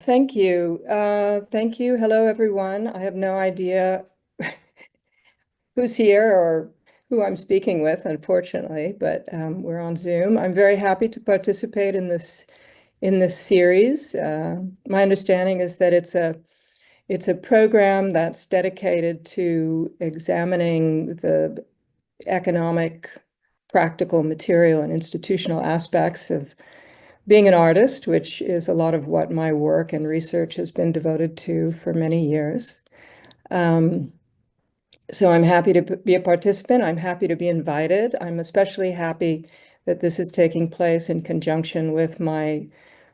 Thank you. Thank you. Hello, everyone. I have no idea who's here or who I'm speaking with, unfortunately, but we're on Zoom. I'm very happy to participate in this series. My understanding is that it's a program that's dedicated to examining the economic, practical, material, and institutional aspects of being an artist, which is a lot of what my work and research has been devoted to for many years. So I'm happy to be a participant. I'm happy to be invited. I'm especially happy that this is taking place in conjunction with my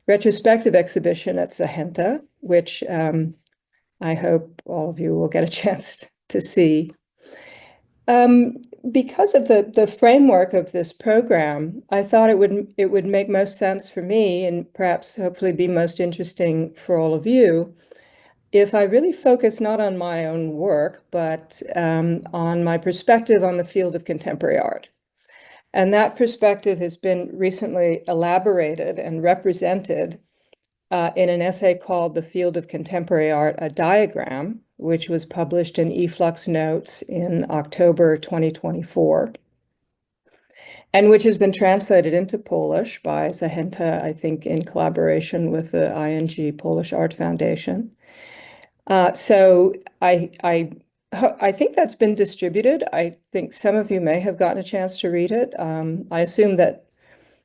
retrospective exhibition at Zachęta, which I hope all of you will get a chance to see. Because of the framework of this program, I thought it would make most sense for me, and perhaps hopefully be most interesting for all of you, if I really focus not on my own work, but on my perspective on the field of contemporary art. And that perspective has been recently elaborated and represented in an essay called The Field of Contemporary Art, a Diagram, which was published in eFlux Notes in October 2024, and which has been translated into Polish by Zachęta, I think, in collaboration with the ING Polish Art Foundation. So I think that's been distributed. I think some of you may have gotten a chance to read it. I assume that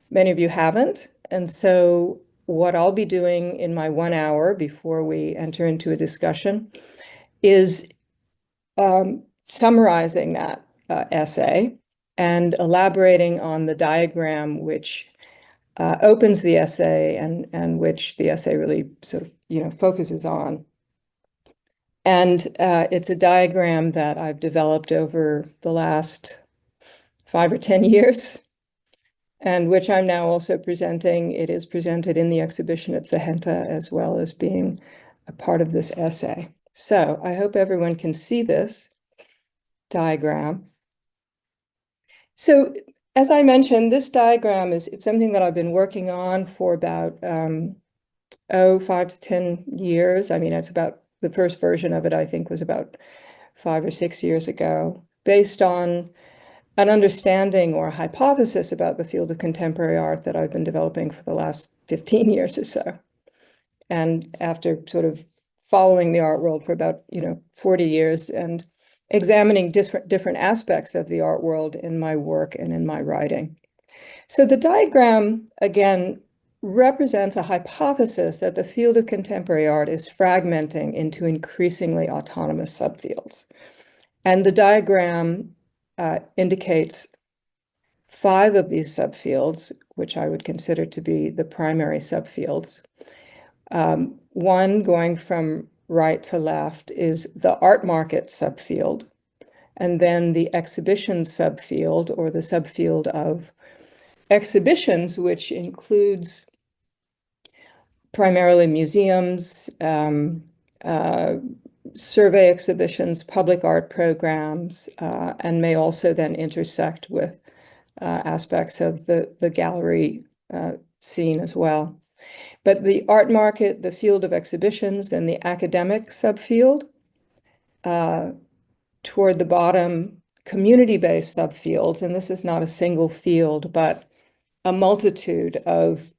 many of you haven't. And so what I'll be doing in my 1 hour before we enter into a discussion is summarizing that essay and elaborating on the diagram which opens the essay and which the essay really sort of, focuses on. And it's a diagram that I've developed over the last 5 or 10 years, and which I'm now also presenting. It is presented in the exhibition at Zachęta as well as being a part of this essay. So I hope everyone can see this diagram. So as I mentioned, this diagram it's something that I've been working on for about 5 to 10 years. I mean, it's about the first version of it, I think, was about 5 or 6 years ago, based on an understanding or a hypothesis about the field of contemporary art that I've been developing for the last 15 years or so. And after sort of following the art world for about, 40 years and examining different aspects of the art world in my work and in my writing. So the diagram, again, represents a hypothesis that the field of contemporary art is fragmenting into increasingly autonomous subfields. And the diagram indicates 5 of these subfields, which I would consider to be the primary subfields. One, going from right to left, is the art market subfield, and then the exhibition subfield, or the subfield of exhibitions, which includes primarily museums, survey exhibitions, public art programs, and may also then intersect with aspects of the gallery scene as well. But the art market, the field of exhibitions, and the academic subfield, toward the bottom, community-based subfields, and this is not a single field, but a multitude of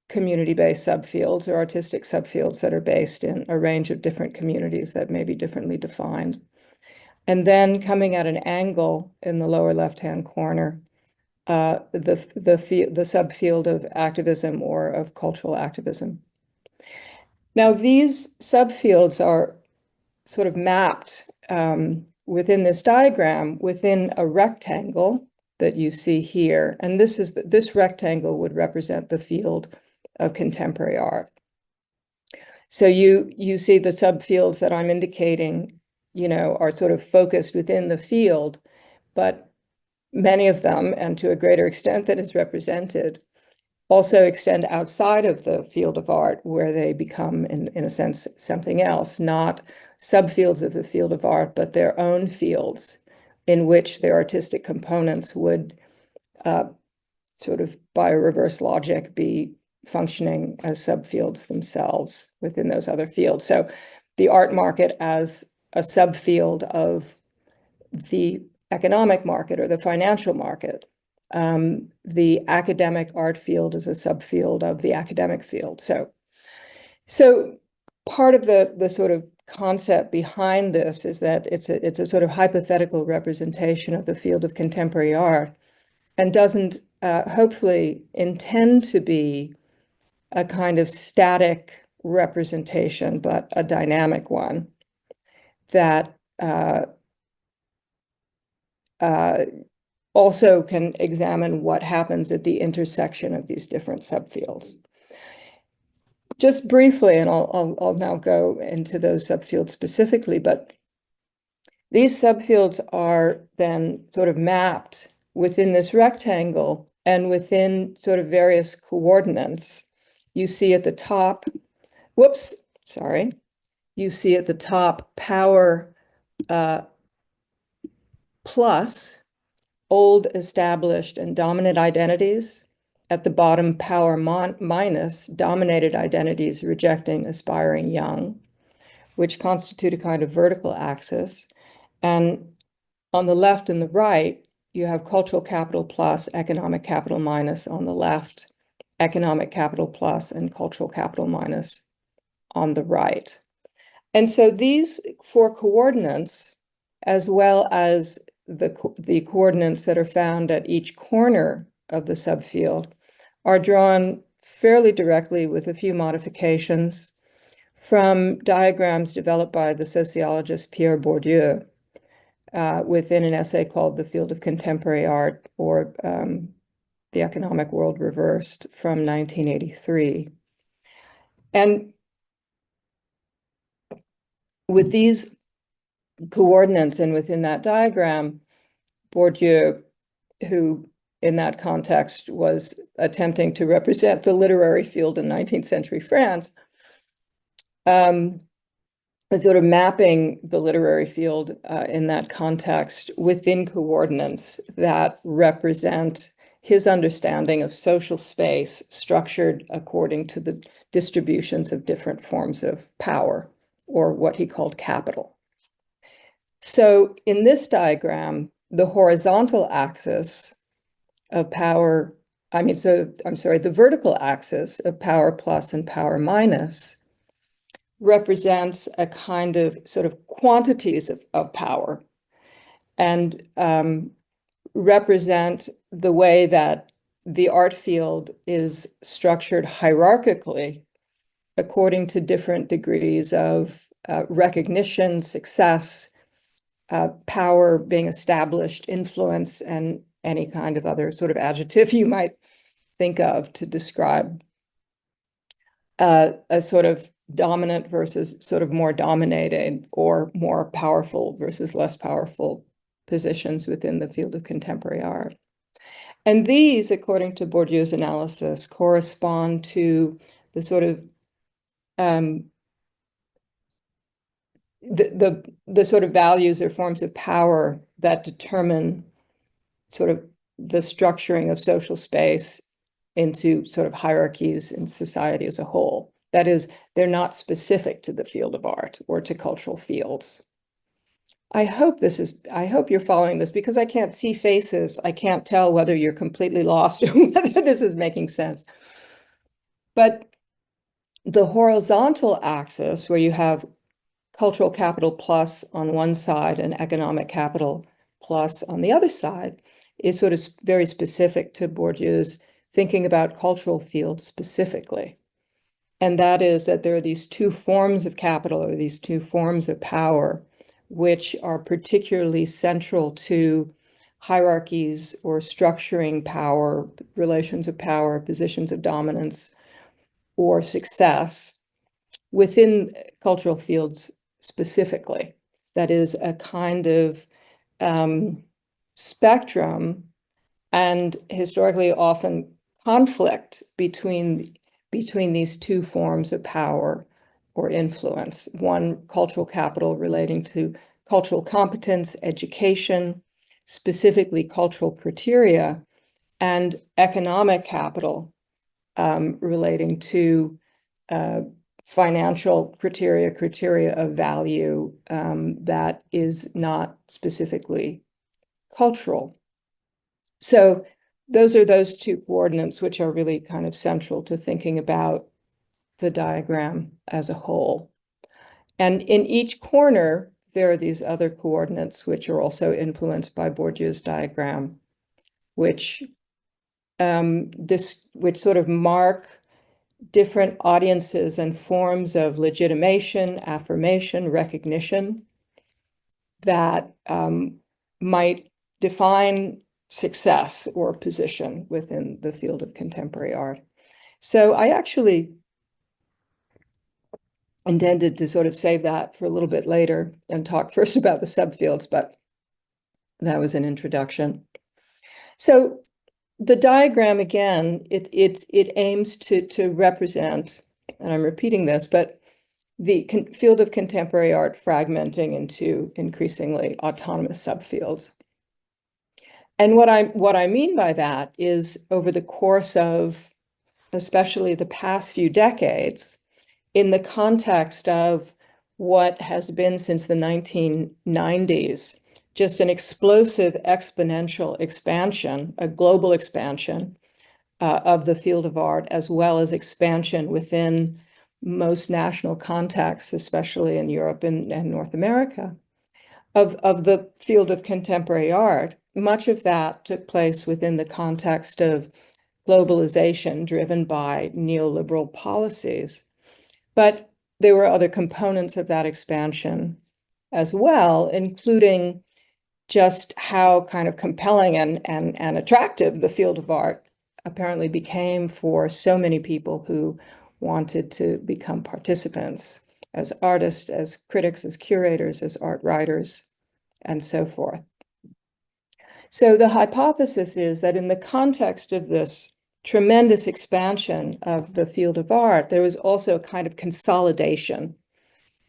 community-based subfields or artistic subfields that are based in a range of different communities that may be differently defined. And then coming at an angle in the lower left-hand corner, the subfield of activism or of cultural activism. Now, these subfields are sort of mapped within this diagram within a rectangle that you see here. And this rectangle would represent the field of contemporary art. So you see the subfields that I'm indicating, are sort of focused within the field, but many of them, and to a greater extent that is represented, also extend outside of the field of art, where they become, in a sense, something else, not subfields of the field of art, but their own fields in which their artistic components would sort of, by a reverse logic, be functioning as subfields themselves within those other fields. So the art market as a subfield of the economic market or the financial market. The academic art field is a subfield of the academic field. So part of the sort of concept behind this is that it's a sort of hypothetical representation of the field of contemporary art, and doesn't hopefully intend to be a kind of static representation, but a dynamic one that also can examine what happens at the intersection of these different subfields. Just briefly, and I'll now go into those subfields specifically, but these subfields are then sort of mapped within this rectangle and within sort of various coordinates. You see at the top, you see at the top power plus old, established, and dominant identities. At the bottom, power minus dominated identities rejecting aspiring young, which constitute a kind of vertical axis. And on the left and the right, you have cultural capital plus, economic capital minus on the left, economic capital plus, and cultural capital minus on the right. And so these four coordinates, as well as the coordinates that are found at each corner of the subfield, are drawn fairly directly with a few modifications from diagrams developed by the sociologist Pierre Bourdieu within an essay called The Field of Contemporary Art, or The Economic World Reversed, from 1983. And with these coordinates and within that diagram, Bourdieu, who in that context was attempting to represent the literary field in 19th century France, sort of mapping the literary field in that context within coordinates that represent his understanding of social space structured according to the distributions of different forms of power, or what he called capital. So in this diagram, the horizontal axis of power, the vertical axis of power plus and power minus represents a kind of sort of quantities of power, and represent the way that the art field is structured hierarchically according to different degrees of recognition, success, power being established, influence, and any kind of other sort of adjective you might think of to describe a sort of dominant versus sort of more dominated, or more powerful versus less powerful positions within the field of contemporary art. And these, according to Bourdieu's analysis, correspond to the sort of the sort of values or forms of power that determine sort of the structuring of social space into sort of hierarchies in society as a whole. That is, they're not specific to the field of art or to cultural fields. I hope you're following this, because I can't see faces. I can't tell whether you're completely lost or whether this is making sense. But the horizontal axis, where you have cultural capital plus on one side and economic capital plus on the other side, is sort of very specific to Bourdieu's thinking about cultural fields specifically. And that is that there are these two forms of capital, or these two forms of power, which are particularly central to hierarchies or structuring power, relations of power, positions of dominance, or success within cultural fields specifically. That is a kind of spectrum, and historically often conflict between these two forms of power or influence. One, cultural capital, relating to cultural competence, education, specifically cultural criteria, and economic capital, relating to financial criteria of value that is not specifically cultural. So those are those two coordinates, which are really kind of central to thinking about the diagram as a whole. And in each corner, there are these other coordinates, which are also influenced by Bourdieu's diagram, which sort of mark different audiences and forms of legitimation, affirmation, recognition that might define success or position within the field of contemporary art. So I actually intended to sort of save that for a little bit later and talk first about the subfields, but that was an introduction. So the diagram, again, it aims to represent, and I'm repeating this, but the field of contemporary art fragmenting into increasingly autonomous subfields. And what I mean by that is over the course of especially the past few decades, in the context of what has been since the 1990s, just an explosive exponential expansion, a global expansion of the field of art, as well as expansion within most national contexts, especially in Europe and North America, of the field of contemporary art. Much of that took place within the context of globalization driven by neoliberal policies. But there were other components of that expansion as well, including just how kind of compelling and attractive the field of art apparently became for so many people who wanted to become participants as artists, as critics, as curators, as art writers, and so forth. So the hypothesis is that in the context of this tremendous expansion of the field of art, there was also a kind of consolidation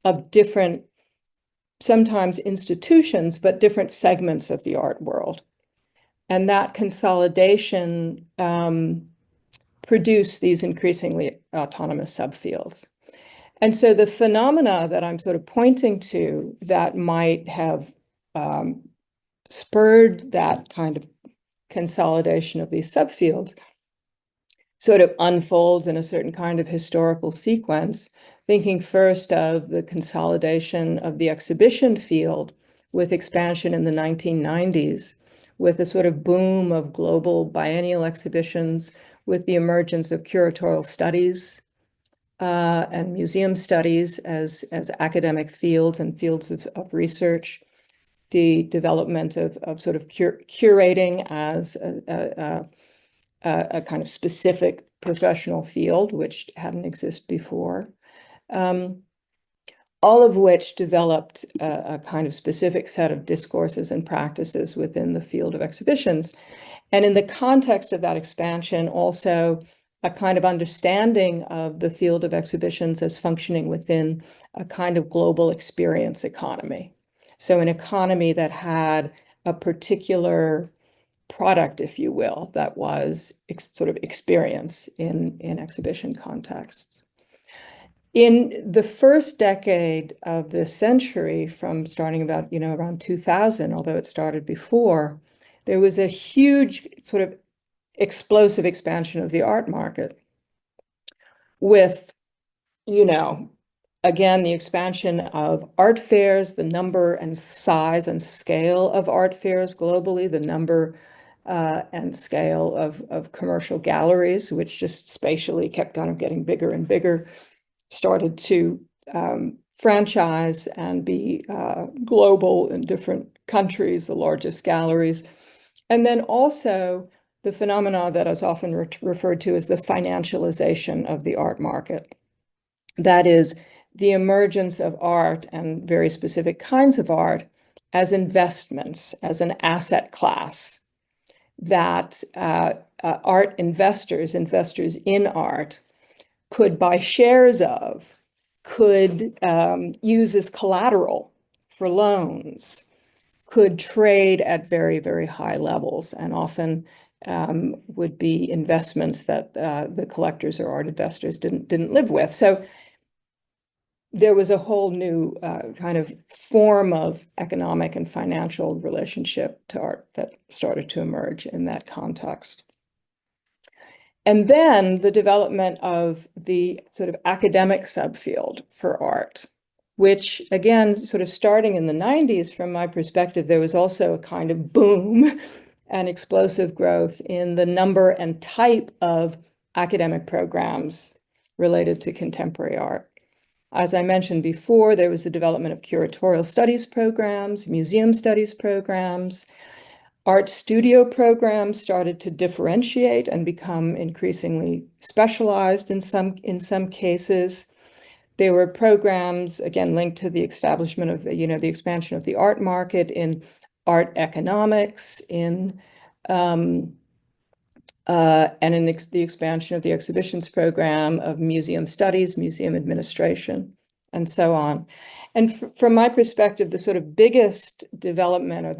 of different, sometimes institutions, but different segments of the art world. And that consolidation produced these increasingly autonomous subfields. And so the phenomena that I'm sort of pointing to that might have spurred that kind of consolidation of these subfields sort of unfolds in a certain kind of historical sequence, thinking first of the consolidation of the exhibition field with expansion in the 1990s, with a sort of boom of global biennial exhibitions, with the emergence of curatorial studies and museum studies as academic fields and fields of research, the development of sort of curating as a kind of specific professional field, which hadn't existed before, all of which developed a kind of specific set of discourses and practices within the field of exhibitions. And in the context of that expansion, also a kind of understanding of the field of exhibitions as functioning within a kind of global experience economy. So an economy that had a particular product, if you will, that was sort of experience in exhibition contexts. In the first decade of the century, from starting about, around 2000, although it started before, there was a huge sort of explosive expansion of the art market with, again, the expansion of art fairs, the number and size and scale of art fairs globally, the number and scale of commercial galleries, which just spatially kept kind of getting bigger and bigger, started to franchise and be global in different countries, the largest galleries. And then also the phenomena that is often referred to as the financialization of the art market. That is the emergence of art and very specific kinds of art as investments, as an asset class that art investors in art could buy shares of, could use as collateral for loans, could trade at very, very high levels, and often would be investments that the collectors or art investors didn't live with. So there was a whole new kind of form of economic and financial relationship to art that started to emerge in that context. And then the development of the sort of academic subfield for art, which again, sort of starting in the 90s, from my perspective, there was also a kind of boom and explosive growth in the number and type of academic programs related to contemporary art. As I mentioned before, there was the development of curatorial studies programs, museum studies programs. Art studio programs started to differentiate and become increasingly specialized in some cases. There were programs, again, linked to the establishment of the expansion of the art market in art economics, and in the expansion of the exhibitions program, of museum studies, museum administration, and so on. And from my perspective, the sort of biggest development, or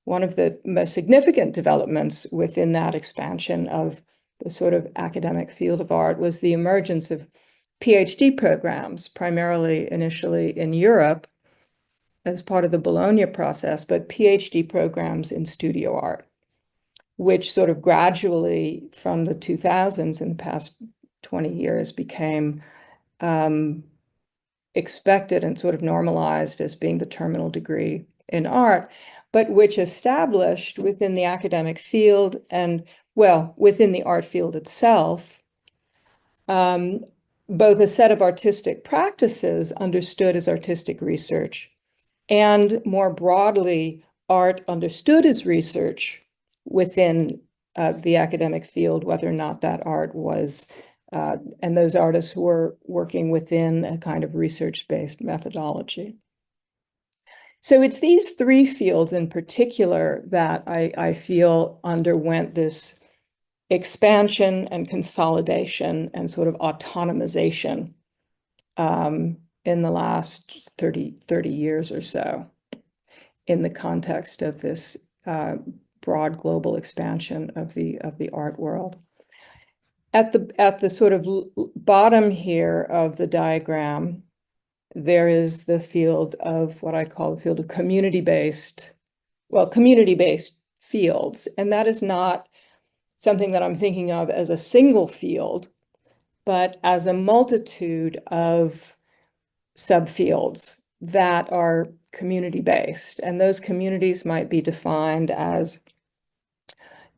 one of the most significant developments within that expansion of the sort of academic field of art, was the emergence of PhD programs, primarily initially in Europe as part of the Bologna process, but PhD programs in studio art, which sort of gradually from the 2000s, in the past 20 years, became expected and sort of normalized as being the terminal degree in art, but which established within the academic field and, well, within the art field itself, both a set of artistic practices understood as artistic research, and more broadly, art understood as research within the academic field, whether or not that art was, and those artists who were working within a kind of research-based methodology. So it's these three fields in particular that I feel underwent this expansion and consolidation and sort of autonomization in the last 30 years or so, in the context of this broad global expansion of the art world. At the sort of bottom here of the diagram, there is the field of what I call the field of community-based fields. And that is not something that I'm thinking of as a single field, but as a multitude of subfields that are community-based. And those communities might be defined as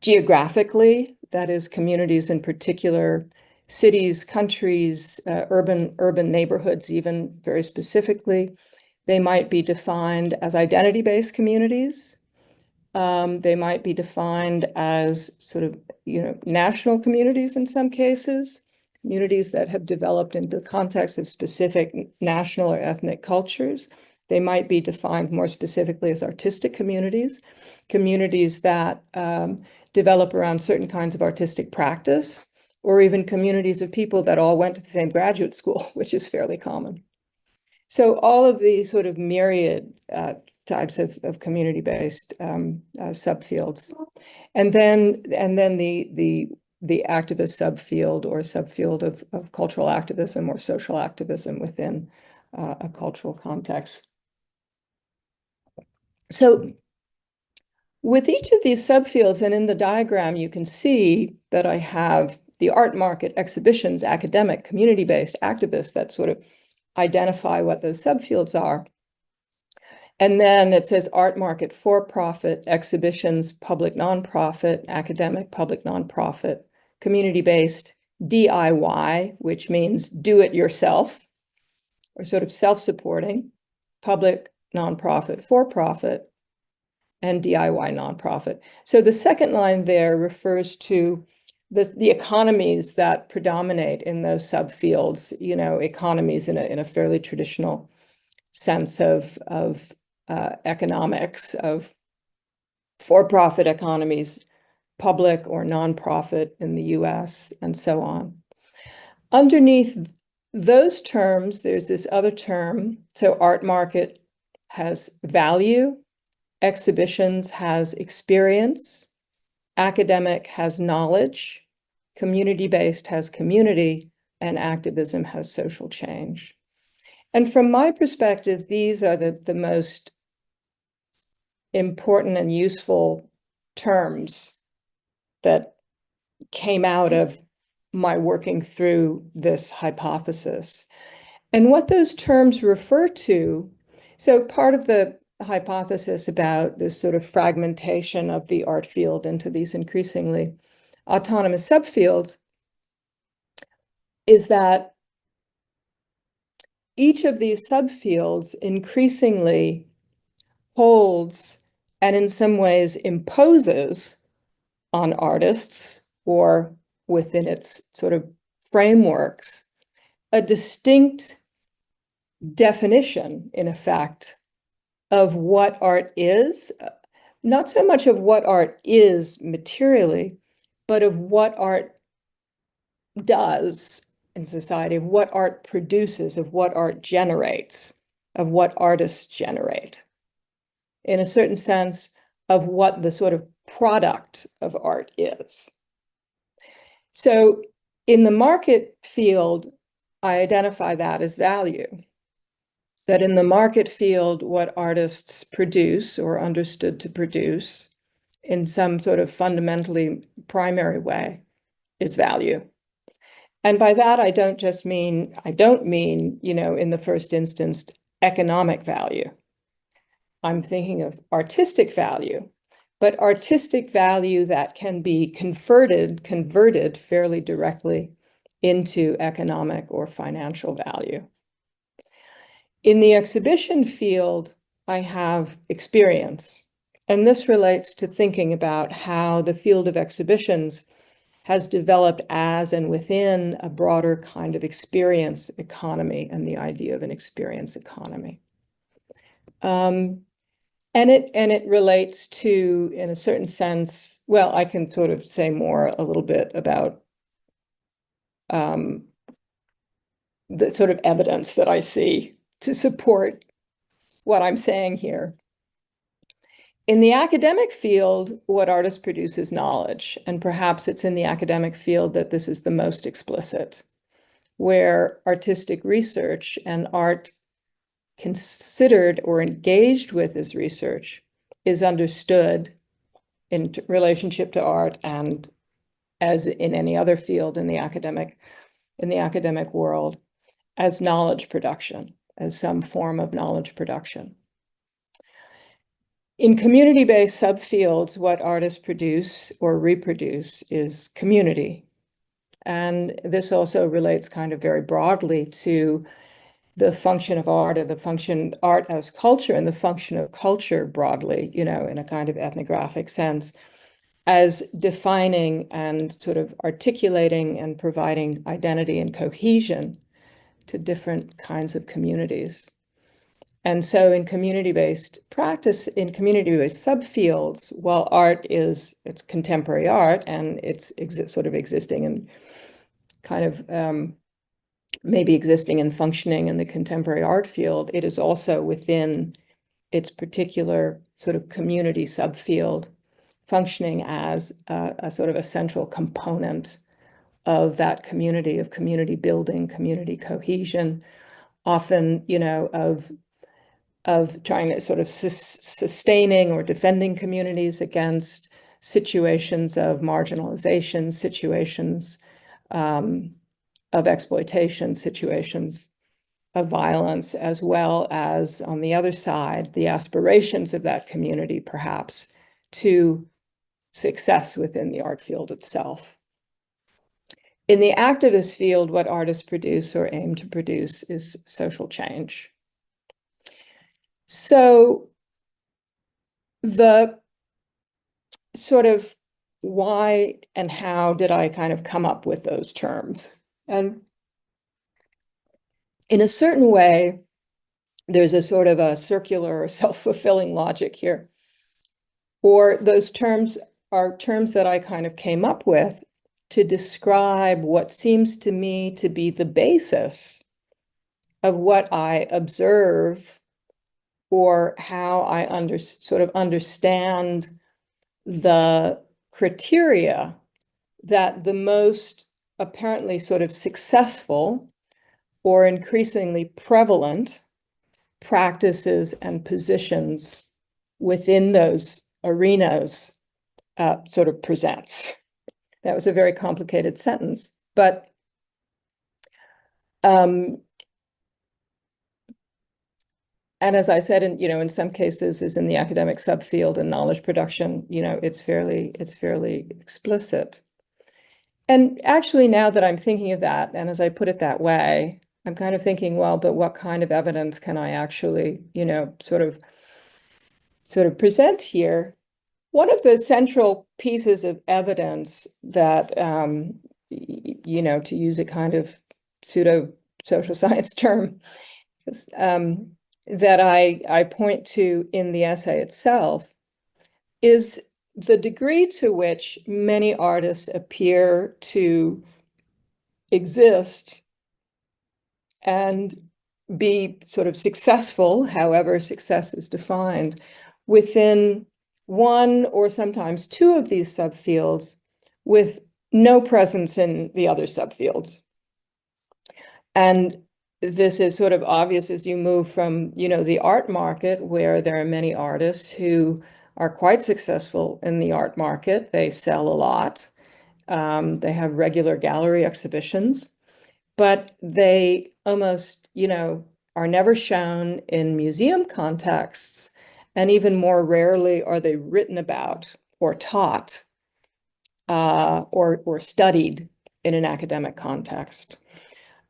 geographically, that is, communities in particular cities, countries, urban neighborhoods, even very specifically. They might be defined as identity-based communities. They might be defined as sort of, national communities in some cases, communities that have developed in the context of specific national or ethnic cultures. They might be defined more specifically as artistic communities, communities that develop around certain kinds of artistic practice, or even communities of people that all went to the same graduate school, which is fairly common. So all of these sort of myriad types of community-based subfields, and then the activist subfield, or subfield of cultural activism or social activism within a cultural context. So with each of these subfields, and in the diagram, you can see that I have the art market, exhibitions, academic, community-based, activists that sort of identify what those subfields are. And then it says art market, for-profit, exhibitions, public nonprofit, academic, public nonprofit, community-based, DIY, which means do it yourself, or sort of self-supporting, public nonprofit, for-profit, and DIY nonprofit. So the second line there refers to the economies that predominate in those subfields, economies in a fairly traditional sense of economics, of for-profit economies, public or nonprofit in the US, and so on. Underneath those terms, there's this other term. So art market has value, exhibitions has experience, academic has knowledge, community-based has community, and activism has social change. And from my perspective, these are the most important and useful terms that came out of my working through this hypothesis. And what those terms refer to, so part of the hypothesis about this sort of fragmentation of the art field into these increasingly autonomous subfields is that each of these subfields increasingly holds and in some ways imposes on artists or within its sort of frameworks a distinct definition, in effect, of what art is, not so much of what art is materially, but of what art does in society, of what art produces, of what art generates, of what artists generate. In a certain sense, of what the sort of product of art is. So in the market field, I identify that as value. That in the market field, what artists produce or understood to produce in some sort of fundamentally primary way is value. And by that, I don't mean, in the first instance, economic value. I'm thinking of artistic value, but artistic value that can be converted fairly directly into economic or financial value. In the exhibition field, I have experience, and this relates to thinking about how the field of exhibitions has developed as and within a broader kind of experience economy and the idea of an experience economy. And it relates to, in a certain sense, well, I can sort of say a little bit about the sort of evidence that I see to support what I'm saying here. In the academic field, what artists produce is knowledge, and perhaps it's in the academic field that this is the most explicit, where artistic research and art considered or engaged with as research is understood in relationship to art and as in any other field in the academic world as knowledge production, as some form of knowledge production. In community-based subfields, what artists produce or reproduce is community. And this also relates kind of very broadly to the function of art or the function art as culture and the function of culture broadly, in a kind of ethnographic sense, as defining and sort of articulating and providing identity and cohesion to different kinds of communities. And so in community-based practice, in community-based subfields, while it's contemporary art and it's sort of existing and kind of maybe existing and functioning in the contemporary art field, it is also within its particular sort of community subfield, functioning as a sort of a central component of that community, of community building, community cohesion, often, of trying to sort of sustaining or defending communities against situations of marginalization, situations of exploitation, situations of violence, as well as, on the other side, the aspirations of that community, perhaps, to success within the art field itself. In the activist field, what artists produce or aim to produce is social change. So the sort of why and how did I kind of come up with those terms? And in a certain way, there's a sort of a circular or self-fulfilling logic here. Or those terms are terms that I kind of came up with to describe what seems to me to be the basis of what I observe or how I sort of understand the criteria that the most apparently sort of successful or increasingly prevalent practices and positions within those arenas sort of presents. That was a very complicated sentence, but and as I said, in some cases, is in the academic subfield and knowledge production, it's fairly explicit. And actually, now that I'm thinking of that, and as I put it that way, I'm kind of thinking, well, but what kind of evidence can I actually, sort of present here? One of the central pieces of evidence that, to use a kind of pseudo social science term, that I point to in the essay itself is the degree to which many artists appear to exist and be sort of successful, however success is defined, within one or sometimes two of these subfields with no presence in the other subfields. And this is sort of obvious as you move from, the art market, where there are many artists who are quite successful in the art market. They sell a lot. They have regular gallery exhibitions, but they almost, are never shown in museum contexts. And even more rarely are they written about or taught or studied in an academic context.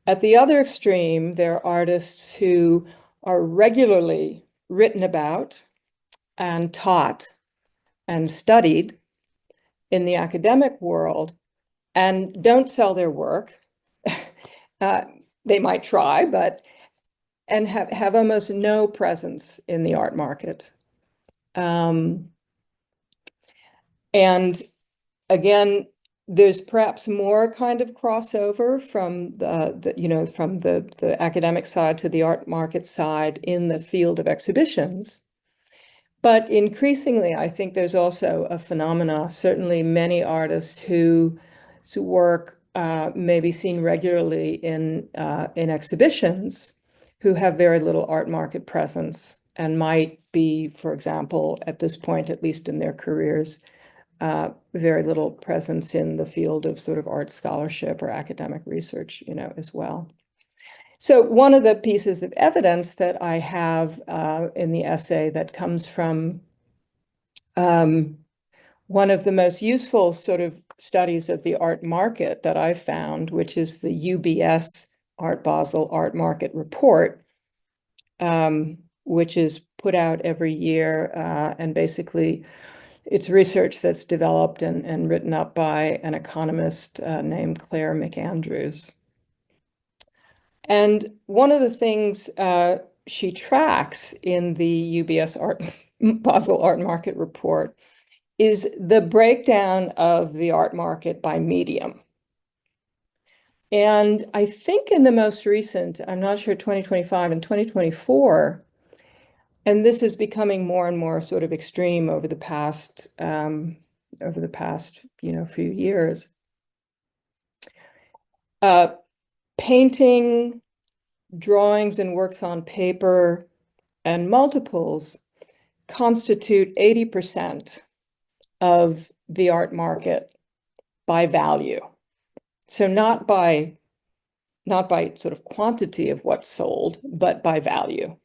At the other extreme, there are artists who are regularly written about and taught and studied in the academic world and don't sell their work. They might try, and have almost no presence in the art market. And again, there's perhaps more kind of crossover from the academic side to the art market side in the field of exhibitions. But increasingly, I think there's also a phenomena, certainly many artists whose work may be seen regularly in exhibitions, who have very little art market presence and might be, for example, at this point, at least in their careers, very little presence in the field of sort of art scholarship or academic research, as well. So one of the pieces of evidence that I have in the essay that comes from one of the most useful sort of studies of the art market that I've found, which is the UBS Art Basel Art Market Report, which is put out every year, and basically it's research that's developed and written up by an economist named Claire McAndrews. And one of the things she tracks in the UBS Basel Art Market Report is the breakdown of the art market by medium. And I think in the most recent, I'm not sure, 2025 and 2024, and this is becoming more and more sort of extreme over the past few years. Painting, drawings and works on paper, and multiples constitute 80% of the art market by value. So not by sort of quantity of what's sold, but by value.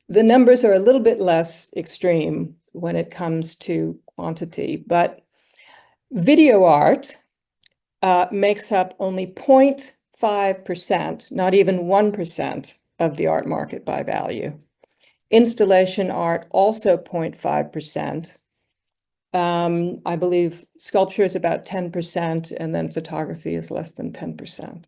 The numbers are a little bit less extreme when it comes to quantity, but video art makes up only 0.5%, not even 1% of the art market by value. Installation art, also 0.5%. I believe sculpture is about 10%, and then photography is less than 10%.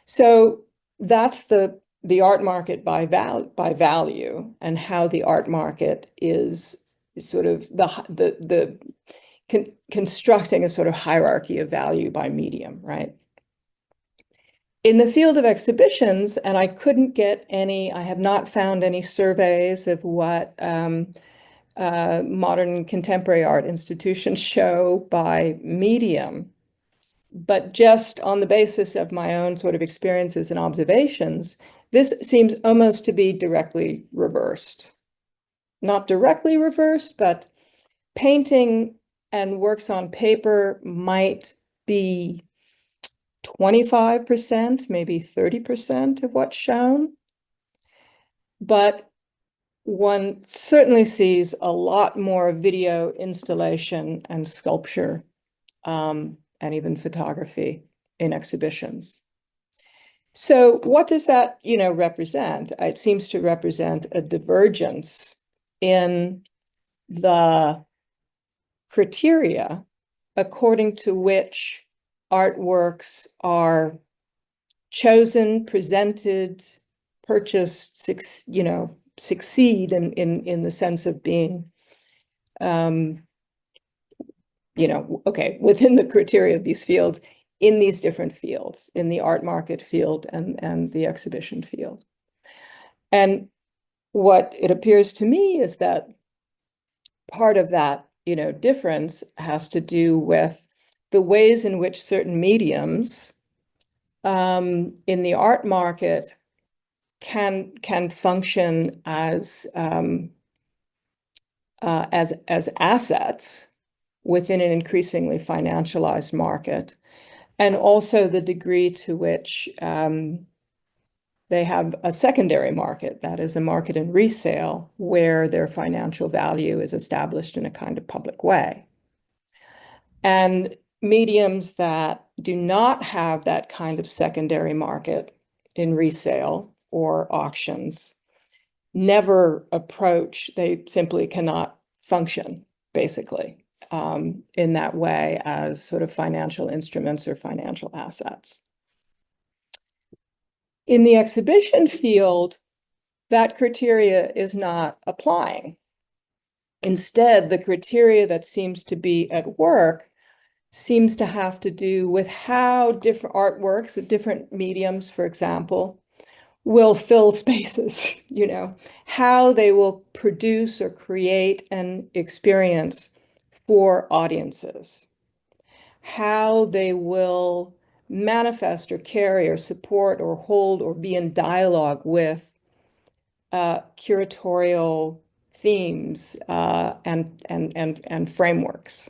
So that's the art market by value, and how the art market is sort of constructing a sort of hierarchy of value by medium, right? In the field of exhibitions, and I couldn't get any, I have not found any surveys of what modern and contemporary art institutions show by medium, but just on the basis of my own sort of experiences and observations, this seems almost to be directly reversed. Not directly reversed, but painting and works on paper might be 25%, maybe 30% of what's shown. But one certainly sees a lot more video installation and sculpture, and even photography in exhibitions. So what does that, represent? It seems to represent a divergence in the criteria according to which artworks are chosen, presented, purchased, succeed in the sense of being, within the criteria of these fields, in these different fields, in the art market field and the exhibition field. And what it appears to me is that part of that, difference has to do with the ways in which certain mediums in the art market can function as assets within an increasingly financialized market, and also the degree to which they have a secondary market, that is a market in resale, where their financial value is established in a kind of public way. And mediums that do not have that kind of secondary market in resale or auctions never approach, they simply cannot function, basically, in that way as sort of financial instruments or financial assets. In the exhibition field, that criteria is not applying. Instead, the criteria that seems to be at work seems to have to do with how different artworks of different mediums, for example, will fill spaces, how they will produce or create an experience for audiences, how they will manifest or carry or support or hold or be in dialogue with curatorial themes and frameworks.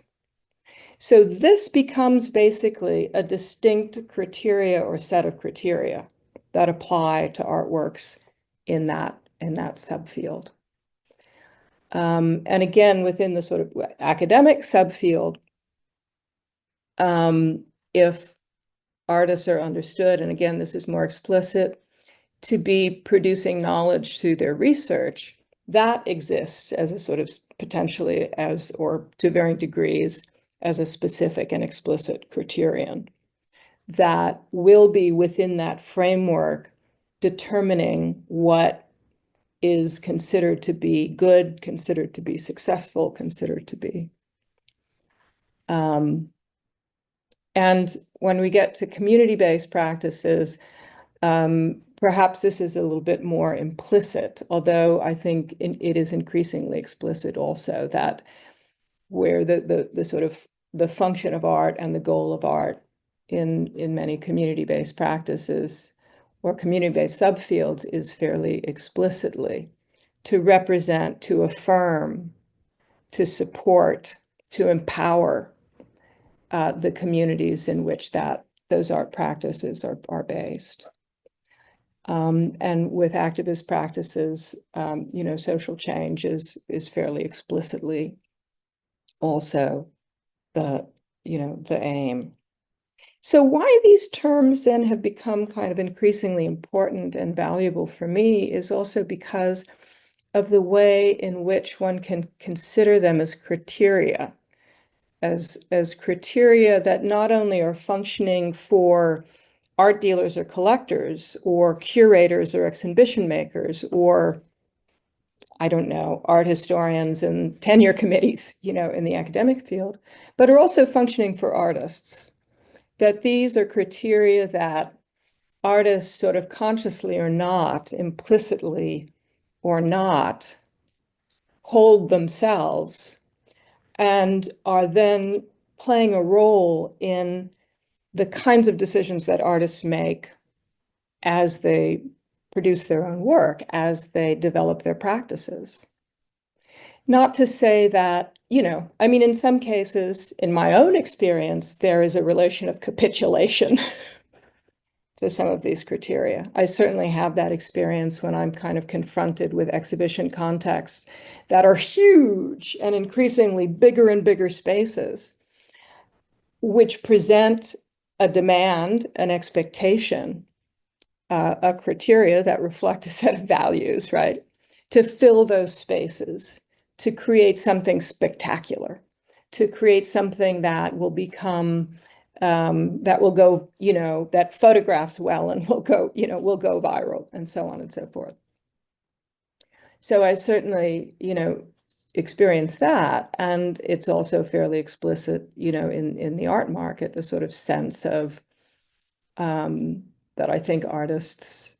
So this becomes basically a distinct criteria or set of criteria that apply to artworks in that subfield. And again, within the sort of academic subfield, if artists are understood, and again, this is more explicit, to be producing knowledge through their research, that exists as a sort of potentially as, or to varying degrees, as a specific and explicit criterion that will be within that framework determining what is considered to be good, considered to be successful, considered to be. And when we get to community-based practices, perhaps this is a little bit more implicit, although I think it is increasingly explicit also, that where the sort of the function of art and the goal of art in many community-based practices or community-based subfields is fairly explicitly to represent, to affirm, to support, to empower the communities in which those art practices are based. And with activist practices, social change is fairly explicitly also the aim. So why these terms then have become kind of increasingly important and valuable for me is also because of the way in which one can consider them as criteria, as criteria that not only are functioning for art dealers or collectors or curators or exhibition makers or, I don't know, art historians and tenure committees, in the academic field, but are also functioning for artists. That these are criteria that artists sort of consciously or not, implicitly or not, hold themselves and are then playing a role in the kinds of decisions that artists make as they produce their own work, as they develop their practices. Not to say that, I mean, in some cases, in my own experience, there is a relation of capitulation to some of these criteria. I certainly have that experience when I'm kind of confronted with exhibition contexts that are huge and increasingly bigger and bigger spaces, which present a demand, an expectation, a criteria that reflect a set of values, right? To fill those spaces, to create something spectacular, to create something that will become, that will go, that photographs well and will go viral and so on and so forth. So I certainly, experience that. And it's also fairly explicit, in the art market, the sort of sense of, that I think artists,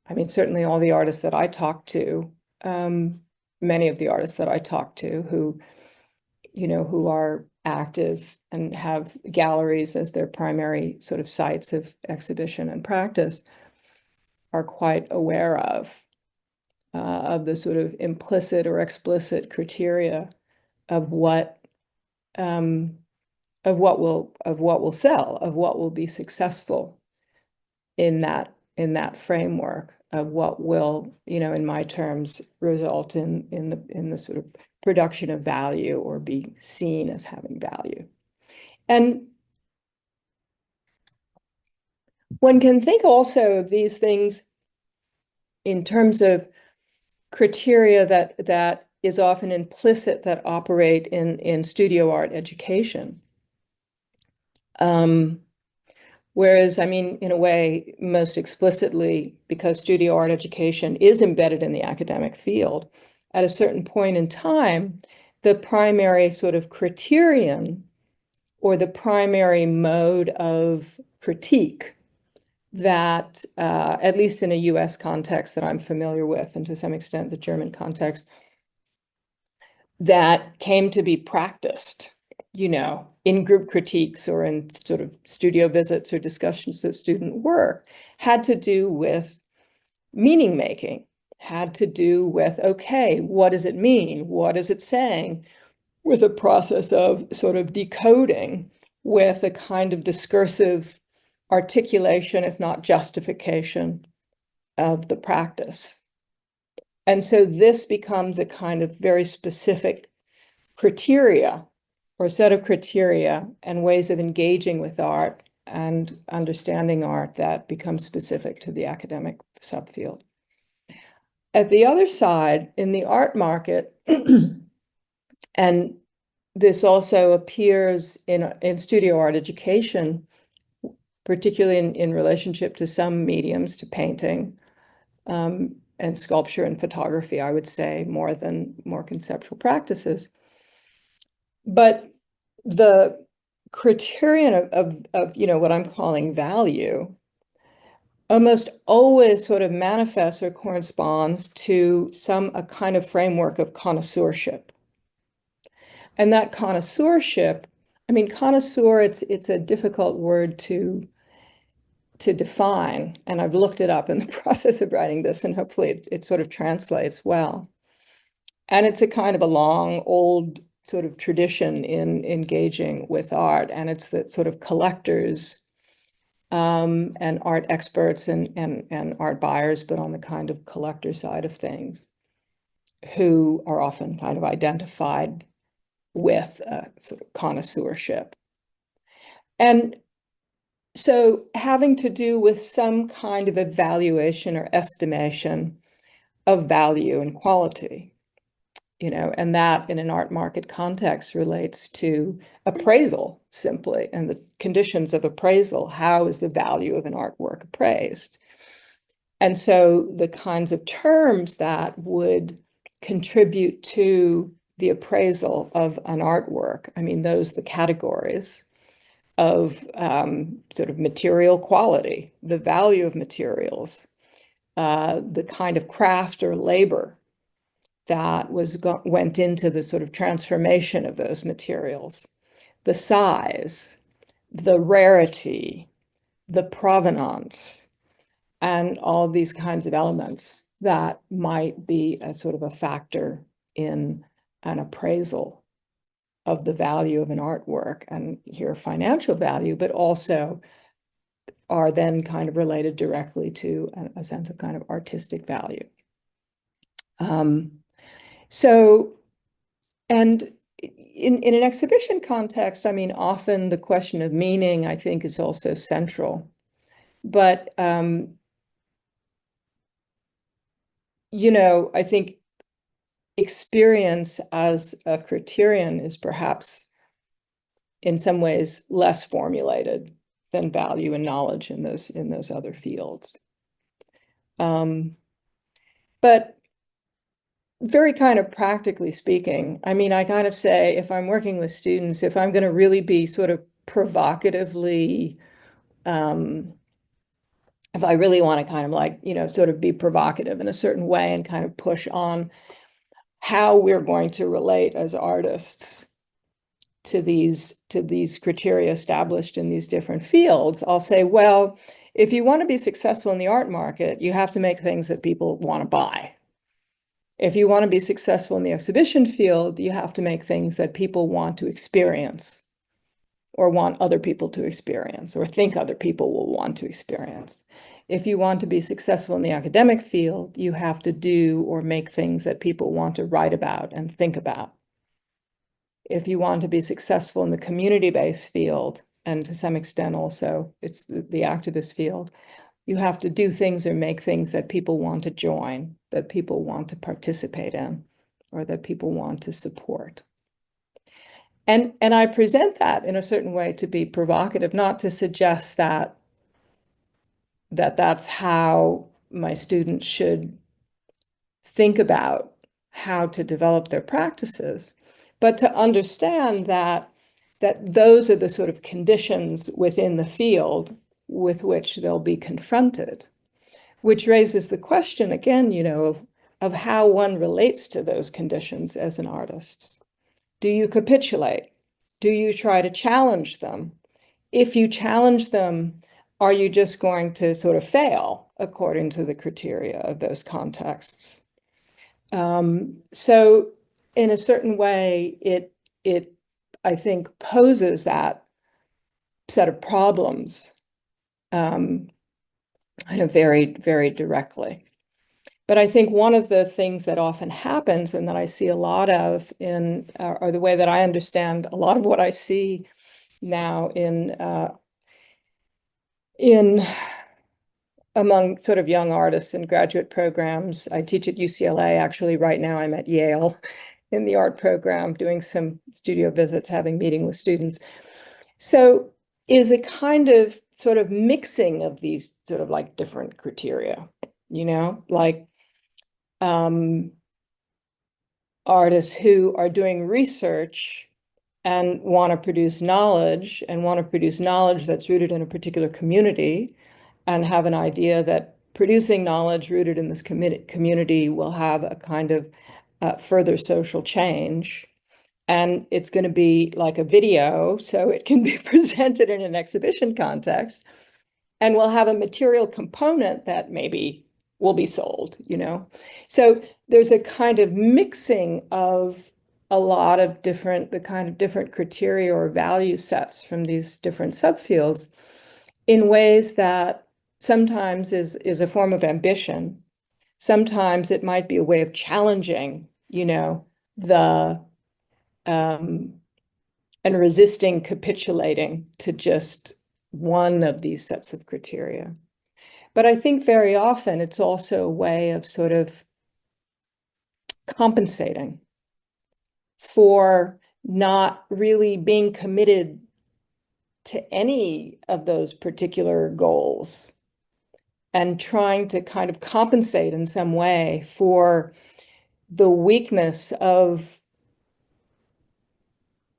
I mean, certainly all the artists that I talk to, many of the artists that I talk to who are active and have galleries as their primary sort of sites of exhibition and practice are quite aware of the sort of implicit or explicit criteria of what will sell, of what will be successful in that framework, of what will, in my terms, result in the sort of production of value or be seen as having value. And one can think also of these things in terms of criteria that is often implicit that operate in studio art education. Whereas, I mean, in a way, most explicitly, because studio art education is embedded in the academic field, at a certain point in time, the primary sort of criterion or the primary mode of critique that, at least in a US context that I'm familiar with, and to some extent the German context, that came to be practiced, in group critiques or in sort of studio visits or discussions of student work, had to do with meaning making, had to do with, okay, what does it mean? What is it saying? With a process of sort of decoding, with a kind of discursive articulation, if not justification, of the practice. And so this becomes a kind of very specific criteria or a set of criteria and ways of engaging with art and understanding art that becomes specific to the academic subfield. At the other side, in the art market, and this also appears in studio art education, particularly in relationship to some mediums, to painting and sculpture and photography, I would say, more conceptual practices. But the criterion of what I'm calling value almost always sort of manifests or corresponds to a kind of framework of connoisseurship. And that connoisseurship, I mean, connoisseur, it's a difficult word to define, and I've looked it up in the process of writing this, and hopefully it sort of translates well. And it's a kind of a long, old sort of tradition in engaging with art, and it's the sort of collectors and art experts and art buyers, but on the kind of collector side of things, who are often kind of identified with sort of connoisseurship. And so having to do with some kind of evaluation or estimation of value and quality, and that in an art market context relates to appraisal simply, and the conditions of appraisal. How is the value of an artwork appraised? And so the kinds of terms that would contribute to the appraisal of an artwork, I mean, the categories of sort of material quality, the value of materials, the kind of craft or labor that went into the sort of transformation of those materials, the size, the rarity, the provenance, and all these kinds of elements that might be a sort of a factor in an appraisal of the value of an artwork, and here financial value, but also are then kind of related directly to a sense of kind of artistic value. So, and in an exhibition context, I mean, often the question of meaning, I think, is also central. But, you know, I think experience as a criterion is perhaps in some ways less formulated than value and knowledge in those other fields. But very kind of practically speaking, I mean, I kind of say, if I'm working with students, if I'm going to really be sort of provocatively, if I really want to kind of like, you know, sort of be provocative in a certain way and kind of push on how we're going to relate as artists to these criteria established in these different fields, I'll say, well, if you want to be successful in the art market, you have to make things that people want to buy. If you want to be successful in the exhibition field, you have to make things that people want to experience or want other people to experience or think other people will want to experience. If you want to be successful in the academic field, you have to do or make things that people want to write about and think about. If you want to be successful in the community-based field, and to some extent also it's the activist field, you have to do things or make things that people want to join, that people want to participate in, or that people want to support. And I present that in a certain way to be provocative, not to suggest that that's how my students should think about how to develop their practices, but to understand that those are the sort of conditions within the field with which they'll be confronted, which raises the question again, you know, of how one relates to those conditions as an artist. Do you capitulate? Do you try to challenge them? If you challenge them, are you just going to sort of fail according to the criteria of those contexts? So in a certain way, it I think poses that set of problems kind of very, very directly. But I think one of the things that often happens and that I see a lot of in, or the way that I understand a lot of what I see now in among sort of young artists in graduate programs. I teach at UCLA. Actually, right now I'm at Yale in the art program, doing some studio visits, having meeting with students. So is a kind of sort of mixing of these sort of like different criteria, you know, like artists who are doing research and want to produce knowledge that's rooted in a particular community and have an idea that producing knowledge rooted in this community will have a kind of further social change. And it's going to be like a video, so it can be presented in an exhibition context, and will have a material component that maybe will be sold, you know? So there's a kind of mixing of a lot of the kind of different criteria or value sets from these different subfields in ways that sometimes is a form of ambition. Sometimes it might be a way of challenging, you know, and resisting capitulating to just one of these sets of criteria. But I think very often it's also a way of sort of compensating for not really being committed to any of those particular goals and trying to kind of compensate in some way for the weakness of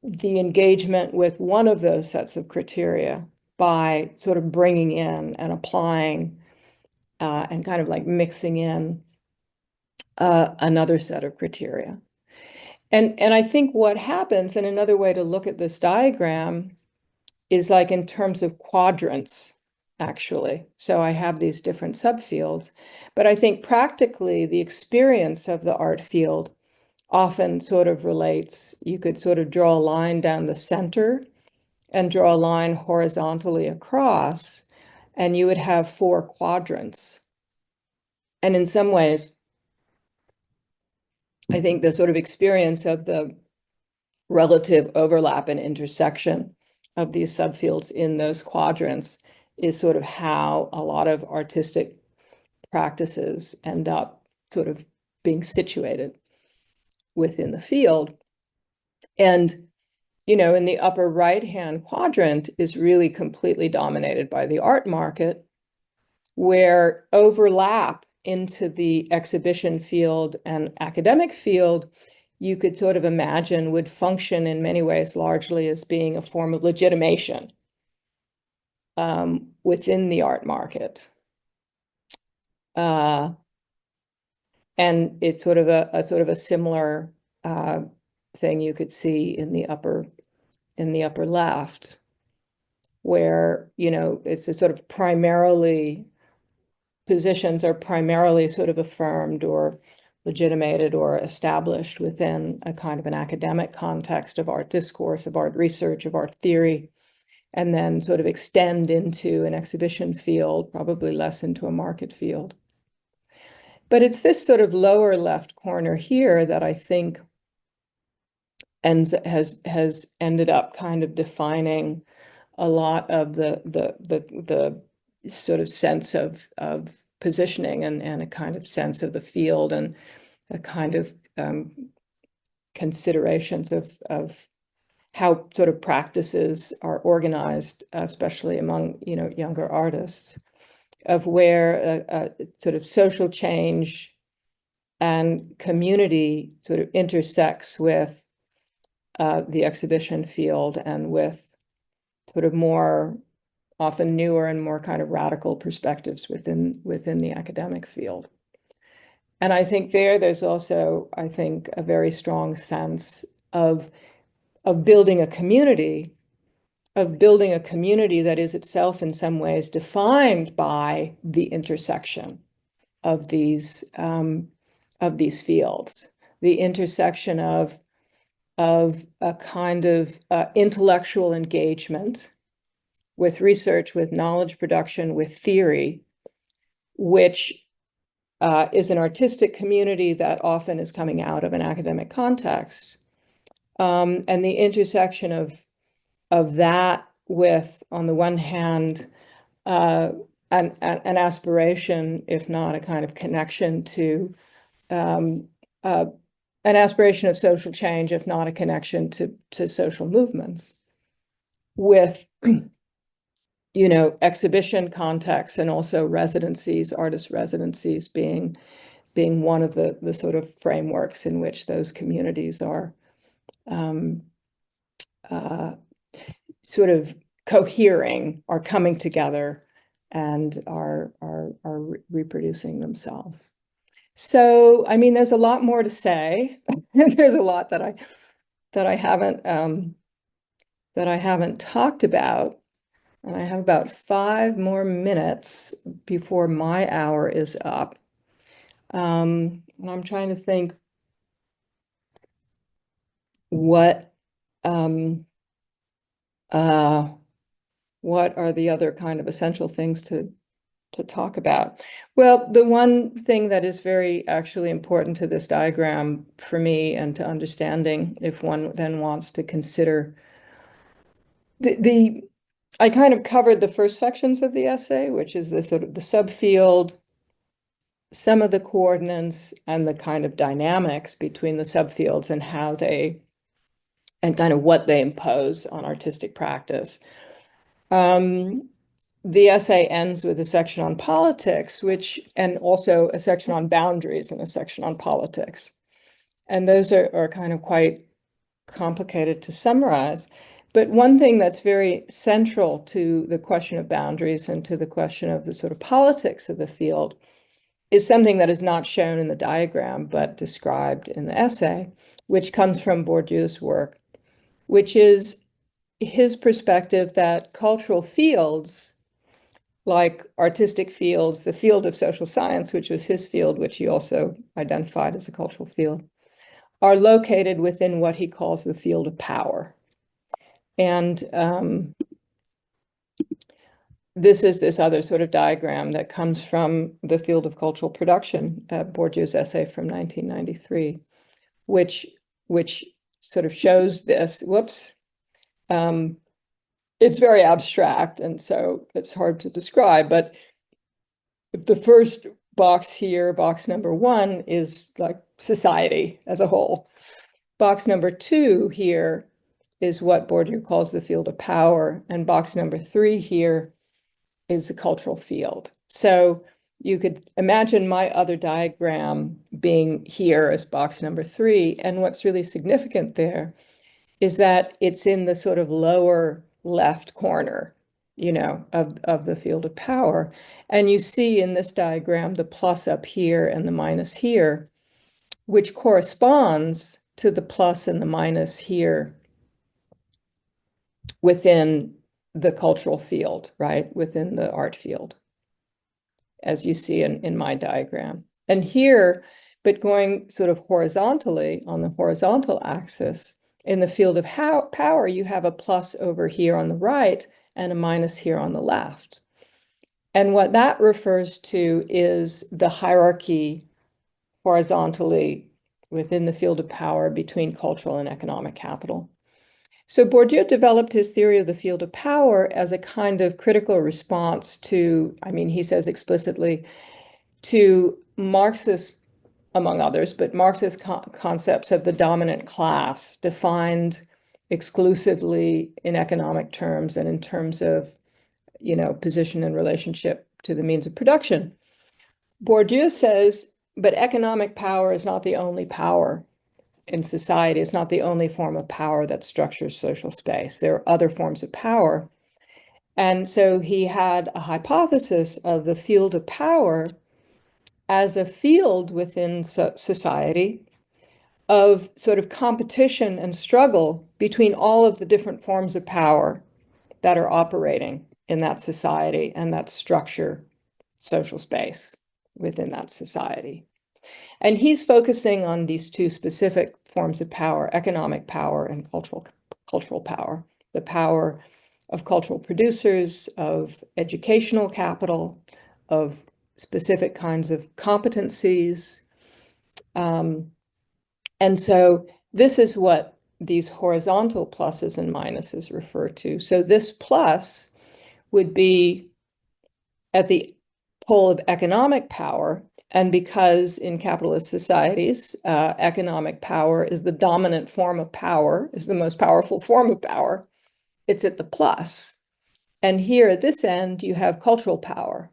the engagement with one of those sets of criteria by sort of bringing in and applying and kind of like mixing in another set of criteria. And I think what happens, and another way to look at this diagram is like in terms of quadrants, actually. So I have these different subfields, but I think practically the experience of the art field often sort of relates, you could sort of draw a line down the center and draw a line horizontally across, and you would have 4 quadrants. And in some ways, I think the sort of experience of the relative overlap and intersection of these subfields in those quadrants is sort of how a lot of artistic practices end up sort of being situated within the field. And, you know, in the upper right-hand quadrant is really completely dominated by the art market, where overlap into the exhibition field and academic field, you could sort of imagine would function in many ways largely as being a form of legitimation within the art market. And it's sort of a similar thing you could see in the upper left, where, you know, it's a sort of primarily positions are primarily sort of affirmed or legitimated or established within a kind of an academic context of art discourse, of art research, of art theory, and then sort of extend into an exhibition field, probably less into a market field. But it's this sort of lower left corner here that I think has ended up kind of defining a lot of the sort of sense of positioning and a kind of sense of the field and a kind of considerations of how sort of practices are organized, especially among, you know, younger artists, of where a sort of social change and community sort of intersects with the exhibition field and with sort of more often newer and more kind of radical perspectives within the academic field. And I think there's also, I think, a very strong sense of building a community, that is itself in some ways defined by the intersection of these fields, the intersection of a kind of intellectual engagement with research, with knowledge production, with theory, which is an artistic community that often is coming out of an academic context. And the intersection of that with, on the one hand, an aspiration, if not a kind of connection to an aspiration of social change, if not a connection to social movements, with, you know, exhibition contexts and also residencies, artist residencies being one of the sort of frameworks in which those communities are sort of cohering, are coming together, and are reproducing themselves. So, I mean, there's a lot more to say. There's a lot that I haven't talked about. And I have about 5 more minutes before my hour is up. And I'm trying to think what are the other kind of essential things to talk about. Well, the one thing that is very actually important to this diagram for me and to understanding, if one then wants to consider I kind of covered the first sections of the essay, which is the sort of the subfield, some of the coordinates, and the kind of dynamics between the subfields and how they, and kind of what they impose on artistic practice. The essay ends with a section on politics, and also a section on boundaries and a section on politics. And those are kind of quite complicated to summarize. But one thing that's very central to the question of boundaries and to the question of the sort of politics of the field is something that is not shown in the diagram, but described in the essay, which comes from Bourdieu's work, which is his perspective that cultural fields, like artistic fields, the field of social science, which was his field, which he also identified as a cultural field, are located within what he calls the field of power. And this is this other sort of diagram that comes from the field of cultural production, Bourdieu's essay from 1993, which sort of shows this. Whoops. It's very abstract, and so it's hard to describe. But if the first box here, box number 1, is like society as a whole. Box number 2 here is what Bourdieu calls the field of power, and box number 3 here is the cultural field. So you could imagine my other diagram being here as box number 3, and what's really significant there is that it's in the sort of lower left corner, you know, of the field of power. And you see in this diagram the plus up here and the minus here, which corresponds to the plus and the minus here within the cultural field, right? Within the art field, as you see in my diagram. And here, but going sort of horizontally on the horizontal axis, in the field of power, you have a plus over here on the right and a minus here on the left. And what that refers to is the hierarchy horizontally within the field of power between cultural and economic capital. So Bourdieu developed his theory of the field of power as a kind of critical response to, I mean, he says explicitly, to Marxist, among others, but Marxist concepts of the dominant class defined exclusively in economic terms and in terms of, you know, position and relationship to the means of production. Bourdieu says, but economic power is not the only power in society. It's not the only form of power that structures social space. There are other forms of power. And so he had a hypothesis of the field of power as a field within society of sort of competition and struggle between all of the different forms of power that are operating in that society and that structure social space within that society. And he's focusing on these two specific forms of power, economic power and cultural power, the power of cultural producers, of educational capital, of specific kinds of competencies. And so this is what these horizontal pluses and minuses refer to. So this plus would be at the pole of economic power. And because in capitalist societies, economic power is the dominant form of power, is the most powerful form of power, it's at the plus. And here at this end, you have cultural power,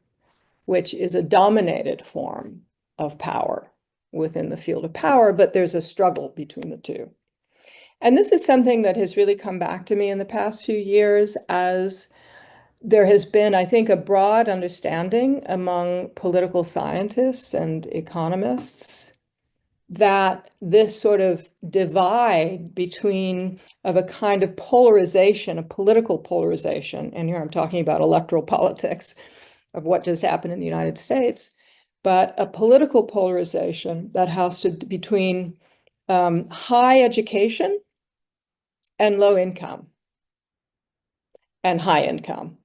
which is a dominated form of power within the field of power, but there's a struggle between the two. And this is something that has really come back to me in the past few years as there has been, I think, a broad understanding among political scientists and economists that this sort of divide between of a kind of polarization, a political polarization, and here I'm talking about electoral politics of what just happened in the United States, but a political polarization that has to between high education and low income and high income,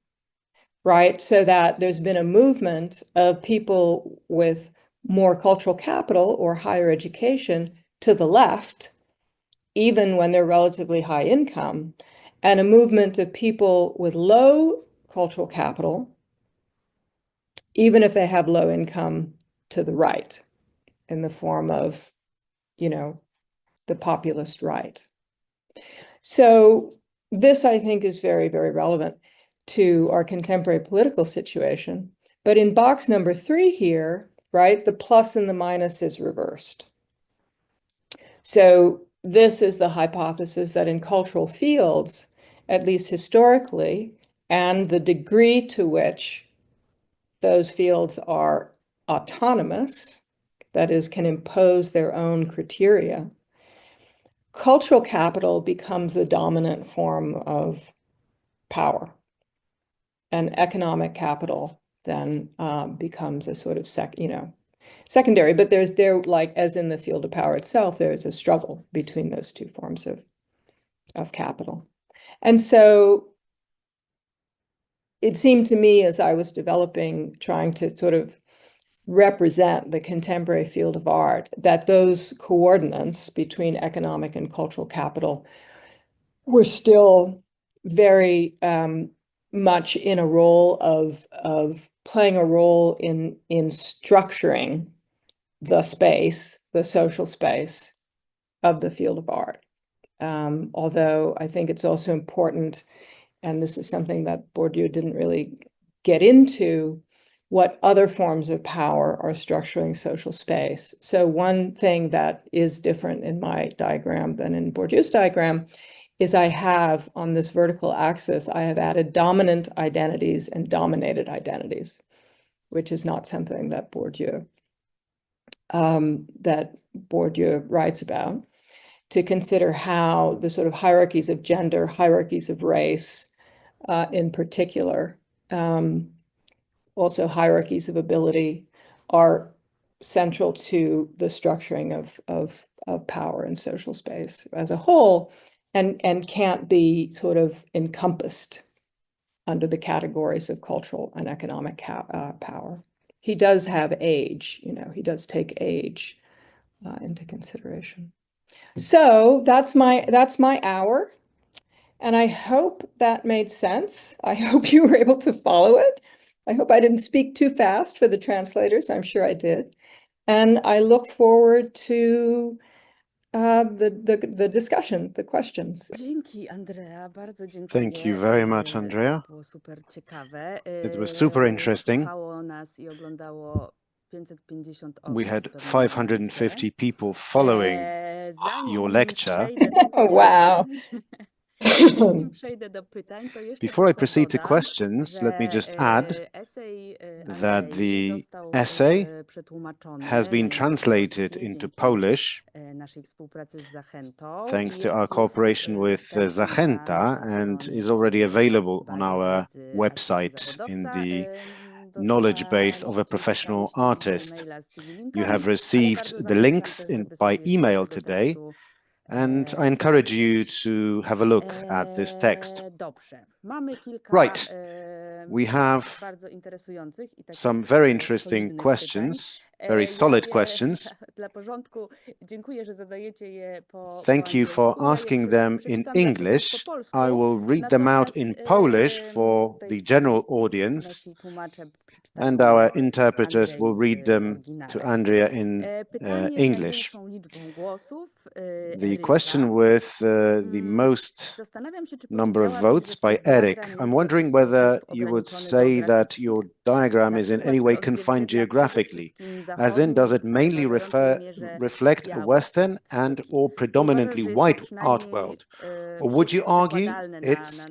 right? So that there's been a movement of people with more cultural capital or higher education to the left, even when they're relatively high income, and a movement of people with low cultural capital, even if they have low income, to the right in the form of, you know, the populist right. So this, I think, is very, very relevant to our contemporary political situation. But in box number 3 here, right, the plus and the minus is reversed. So this is the hypothesis that in cultural fields, at least historically, and the degree to which those fields are autonomous, that is, can impose their own criteria, cultural capital becomes the dominant form of power. And economic capital then becomes a sort of secondary, but there, like as in the field of power itself, there is a struggle between those two forms of capital. And so it seemed to me as I was developing, trying to sort of represent the contemporary field of art, that those coordinates between economic and cultural capital were still very much in a role of playing a role in structuring the space, the social space of the field of art. Although I think it's also important, and this is something that Bourdieu didn't really get into, what other forms of power are structuring social space. So one thing that is different in my diagram than in Bourdieu's diagram is I have on this vertical axis, I have added dominant identities and dominated identities, which is not something that Bourdieu writes about, to consider how the sort of hierarchies of gender, hierarchies of race in particular, also hierarchies of ability, are central to the structuring of power in social space as a whole, and can't be sort of encompassed under the categories of cultural and economic power. He does have age, he does take age into consideration. So that's my hour. And I hope that made sense. I hope you were able to follow it. I hope I didn't speak too fast for the translators. I'm sure I did. And I look forward to the discussion, the questions. Dzięki, Andrea, bardzo dziękuję. Thank you very much, Andrea. To było super ciekawe. It was super interesting. Słuchało nas I oglądało 550 osób. We had 550 people following your lecture. Wow. Before I proceed to questions, let me just add that the essay has been translated into Polish thanks to our cooperation with Zachęta and is already available on our website in the knowledge base of a professional artist. You have received the links by email today, and I encourage you to have a look at this text. Right, we have some very interesting questions, very solid questions. Thank you for asking them in English. I will read them out in Polish for the general audience, and our interpreters will read them to Andrea in English. The question with the most number of votes by Eric. I'm wondering whether you would say that your diagram is in any way confined geographically, as in, does it mainly reflect a Western and or predominantly white art world? Or would you argue it's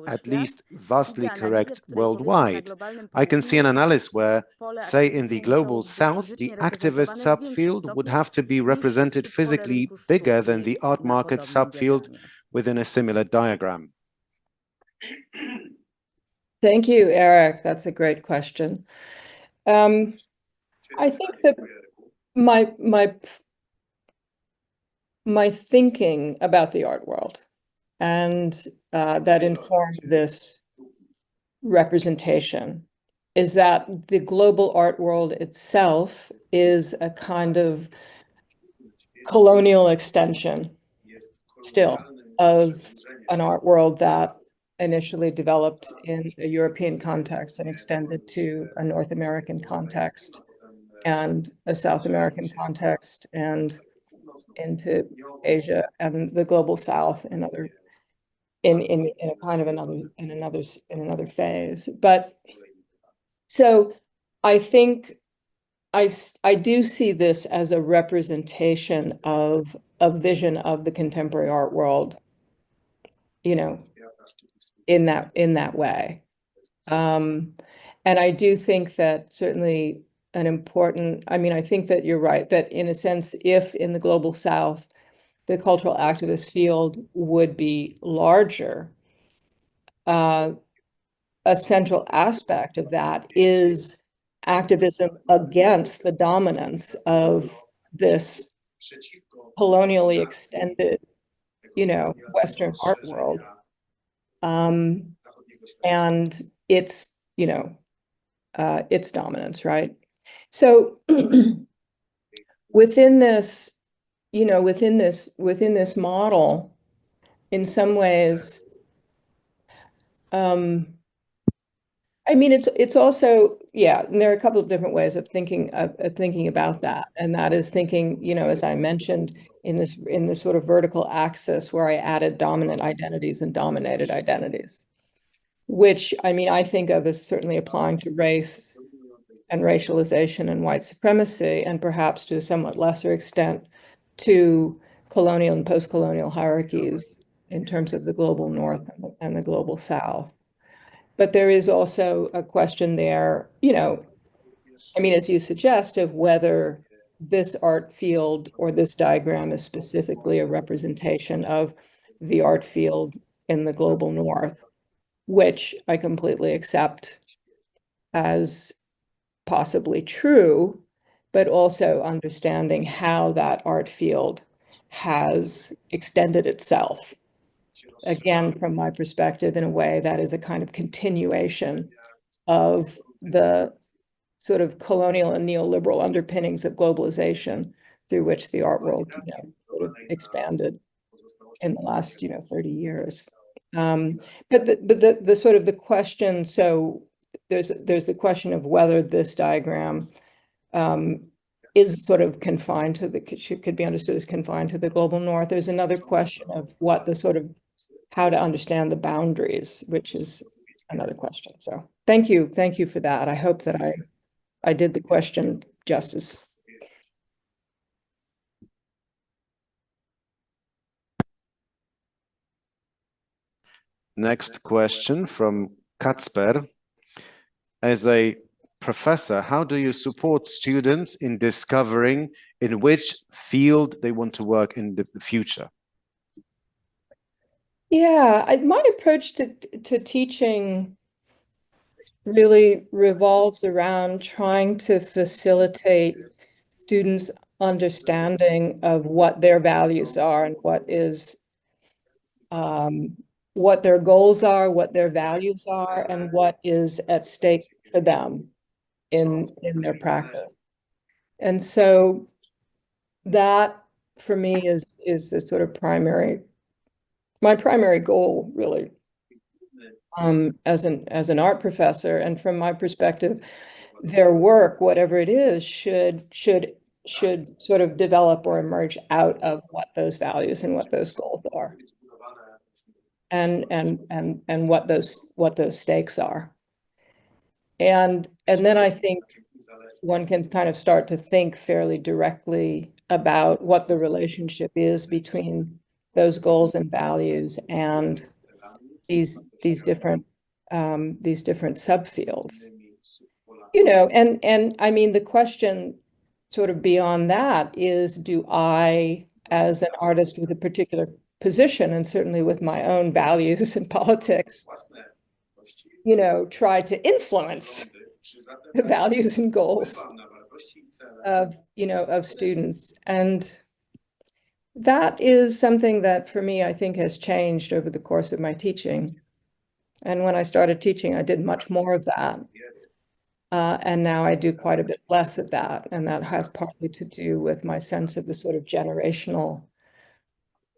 at least vastly correct worldwide? I can see an analysis where, say, in the global south, the activist subfield would have to be represented physically bigger than the art market subfield within a similar diagram. Thank you, Eric. That's a great question. I think that my thinking about the art world and that informed this representation is that the global art world itself is a kind of colonial extension still of an art world that initially developed in a European context and extended to a North American context and a South American context and into Asia and the global South and other in a kind of another phase. But so I think I do see this as a representation of a vision of the contemporary art world, you know, in that way. And I do think that certainly an important, I mean, I think that you're right, that in a sense, if in the global South, the cultural activist field would be larger, a central aspect of that is activism against the dominance of this colonially extended, you know, Western art world. And it's, you know, its dominance, right? So within this, you know, within this model, in some ways, I mean, it's also, yeah, and there are a couple of different ways of thinking about that. And that is thinking, you know, as I mentioned, in this sort of vertical axis where I added dominant identities and dominated identities, which, I mean, I think of as certainly applying to race and racialization and white supremacy, and perhaps to a somewhat lesser extent to colonial and post-colonial hierarchies in terms of the global North and the global South. But there is also a question there, you know, I mean, as you suggest, of whether this art field or this diagram is specifically a representation of the art field in the global North, which I completely accept as possibly true, but also understanding how that art field has extended itself. Again, from my perspective, in a way that is a kind of continuation of the sort of colonial and neoliberal underpinnings of globalization through which the art world, you know, sort of expanded in the last, you know, 30 years. But the sort of the question, so there's the question of whether this diagram is sort of confined to the, could be understood as confined to the global North. There's another question of what the sort of, how to understand the boundaries, which is another question. So thank you for that. I hope that I did the question justice. Next question from Kacper. As a professor, how do you support students in discovering in which field they want to work in the future? Yeah, my approach to teaching really revolves around trying to facilitate students' understanding of what their values are and what their goals are, what their values are, and what is at stake for them in their practice. And so that for me is the sort of my primary goal, really, as an art professor. And from my perspective, their work, whatever it is, should sort of develop or emerge out of what those values and what those goals are, and what those stakes are. And then I think one can kind of start to think fairly directly about what the relationship is between those goals and values and these different subfields. You know, and I mean, the question sort of beyond that is, do I, as an artist with a particular position, and certainly with my own values and politics, you know, try to influence the values and goals of, you know, of students? And that is something that for me, I think has changed over the course of my teaching. And when I started teaching, I did much more of that. And now I do quite a bit less of that. And that has partly to do with my sense of the sort of generational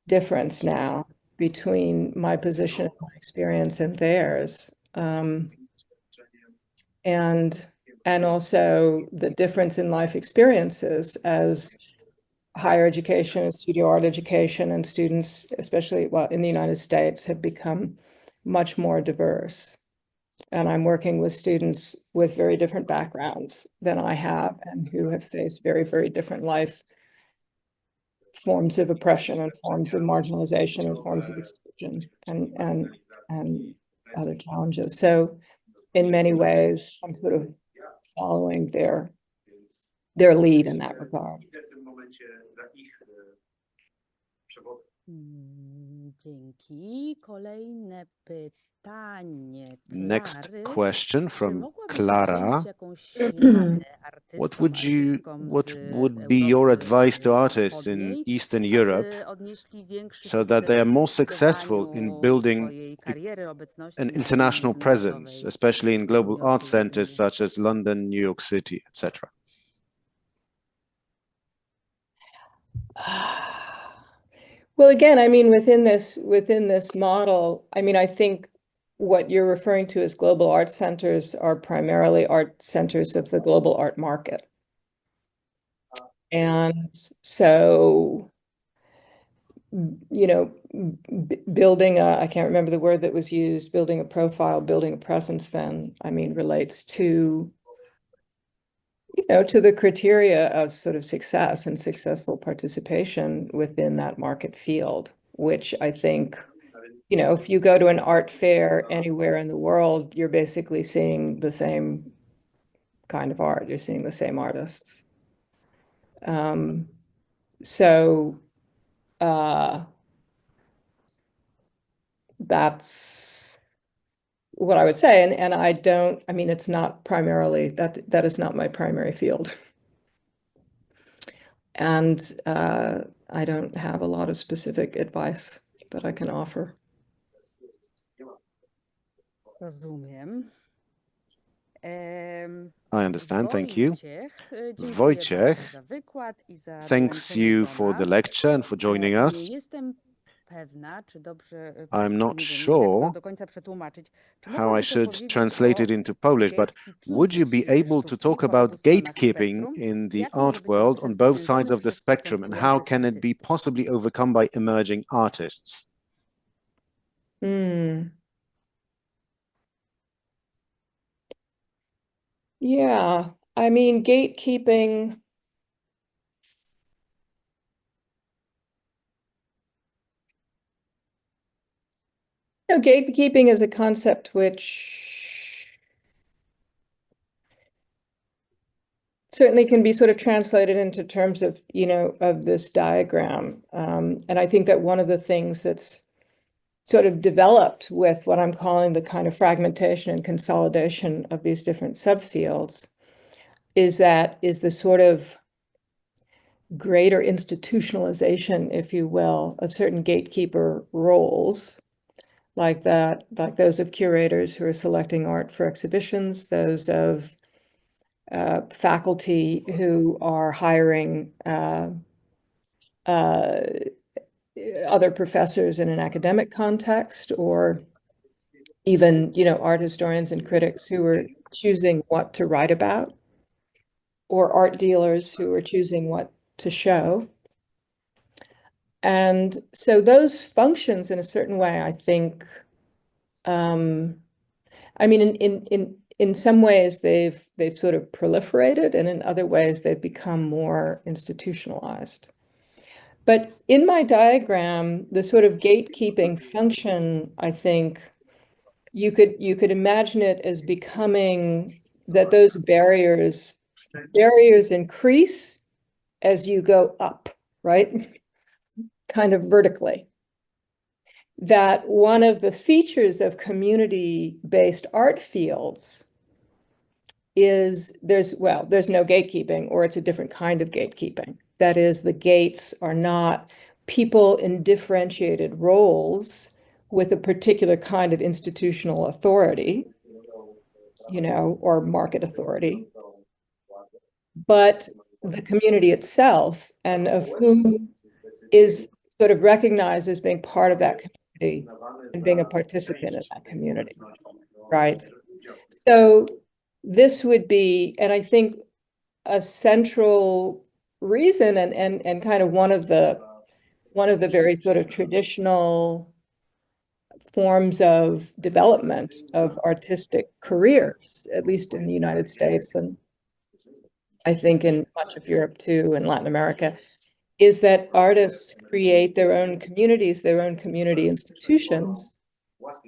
difference now between my position and my experience and theirs. And also the difference in life experiences as higher education and studio art education and students, especially, well, in the United States, have become much more diverse. And I'm working with students with very different backgrounds than I have, and who have faced very, very different life forms of oppression and forms of marginalization and forms of exclusion and other challenges. So in many ways, I'm sort of following their lead in that regard. Dzięki. Kolejne pytanie. Next Klary. question Czy from mogłabyś Clara. udzielić jakąś radę What artystom, would be your advice to artists in wschodniej, Eastern Europe aby odnieśli większy so that they are more sukces w successful in budowaniu building swojej kariery, obecności an na arenie international presence, międzynarodowej especially in w global New Yorku art i centers indziej? such as London, New York City, etc.? Well, again, I mean, within this model, I mean, I think what you're referring to as global art centers are primarily art centers of the global art market. And so, you know, building I can't remember the word that was used, building a profile, building a presence then, I mean, relates to, you know, to the criteria of sort of success and successful participation within that market field, which I think, you know, if you go to an art fair anywhere in the world, you're basically seeing the same kind of art. You're seeing the same artists. So that's what I would say. And I mean, it's not primarily, that is not my primary field. And I don't have a lot of specific advice that I can offer. Rozumiem. I understand, thank you. Wojciech, Wojciech, thanks you for the lecture and for joining us. I'm not sure how I should translate it into Polish, but would you be able to talk about gatekeeping in the art world on both sides of the spectrum, and how can it be possibly overcome by emerging artists? Yeah, I mean, gatekeeping. You know, gatekeeping is a concept which certainly can be sort of translated into terms of, you know, of this diagram. And I think that one of the things that's sort of developed with what I'm calling the kind of fragmentation and consolidation of these different subfields is the sort of greater institutionalization, if you will, of certain gatekeeper roles, like those of curators who are selecting art for exhibitions, those of faculty who are hiring other professors in an academic context, or even, you know, art historians and critics who are choosing what to write about, or art dealers who are choosing what to show. And so those functions in a certain way, I think, I mean, in some ways they've sort of proliferated, and in other ways they've become more institutionalized. But in my diagram, the sort of gatekeeping function, I think you could imagine it as becoming that those barriers increase as you go up, right? Kind of vertically. That one of the features of community-based art fields is there's no gatekeeping, or it's a different kind of gatekeeping. That is, the gates are not people in differentiated roles with a particular kind of institutional authority, you know, or market authority, but the community itself, and of who is sort of recognized as being part of that community and being a participant in that community, right? So this would be, and I think a central reason, and kind of one of the very sort of traditional forms of development of artistic careers, at least in the United States, and I think in much of Europe too, and Latin America, is that artists create their own communities, their own community institutions,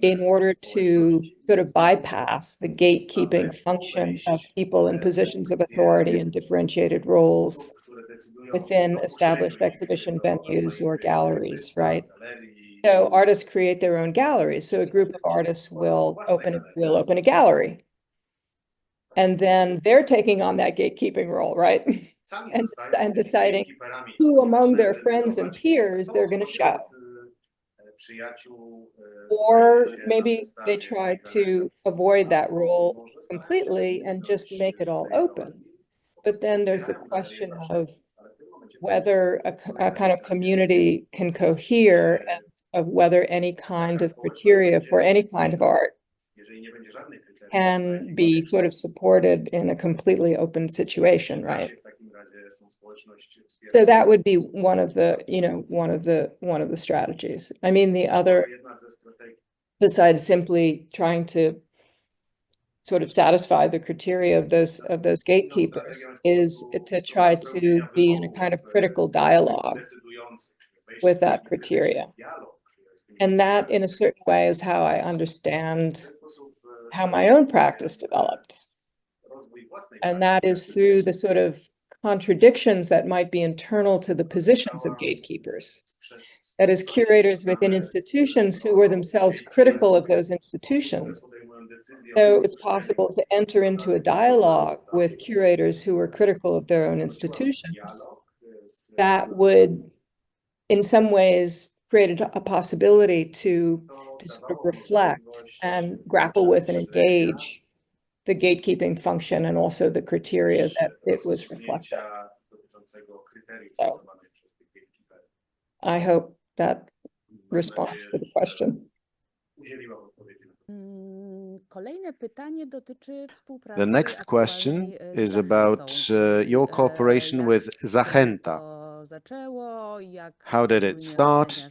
in order to sort of bypass the gatekeeping function of people in positions of authority and differentiated roles within established exhibition venues or galleries, right? So artists create their own galleries. So a group of artists will open a gallery. And then they're taking on that gatekeeping role, right? and deciding who among their friends and peers they're going to show. Or maybe they try to avoid that role completely and just make it all open. But then there's the question of whether a kind of community can cohere, and of whether any kind of criteria for any kind of art can be sort of supported in a completely open situation, right? So that would be one of the, one of the strategies. I mean, the other, besides simply trying to sort of satisfy the criteria of those gatekeepers, is to try to be in a kind of critical dialogue with that criteria. And that, in a certain way, is how I understand how my own practice developed. And that is through the sort of contradictions that might be internal to the positions of gatekeepers. That is, curators within institutions who were themselves critical of those institutions. So it's possible to enter into a dialogue with curators who were critical of their own institutions that would, in some ways, create a possibility to sort of reflect and grapple with and engage the gatekeeping function and also the criteria that it was reflecting. So I hope that responds to the question. The next question is about your cooperation with Zachęta. How did it start?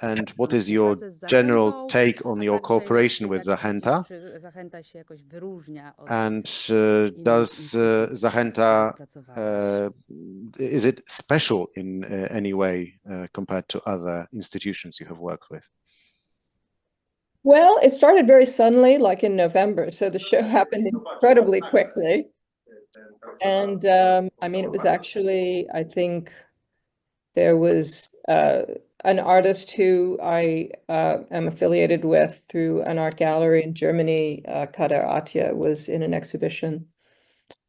And what is your general take on your cooperation with Zachęta? And does Zachęta, is it special in any way compared to other institutions you have worked with? Well, it started very suddenly, like in November. So the show happened incredibly quickly. And I mean, it was actually, I think there was an artist who I am affiliated with through an art gallery in Germany, Kader Atya, was in an exhibition.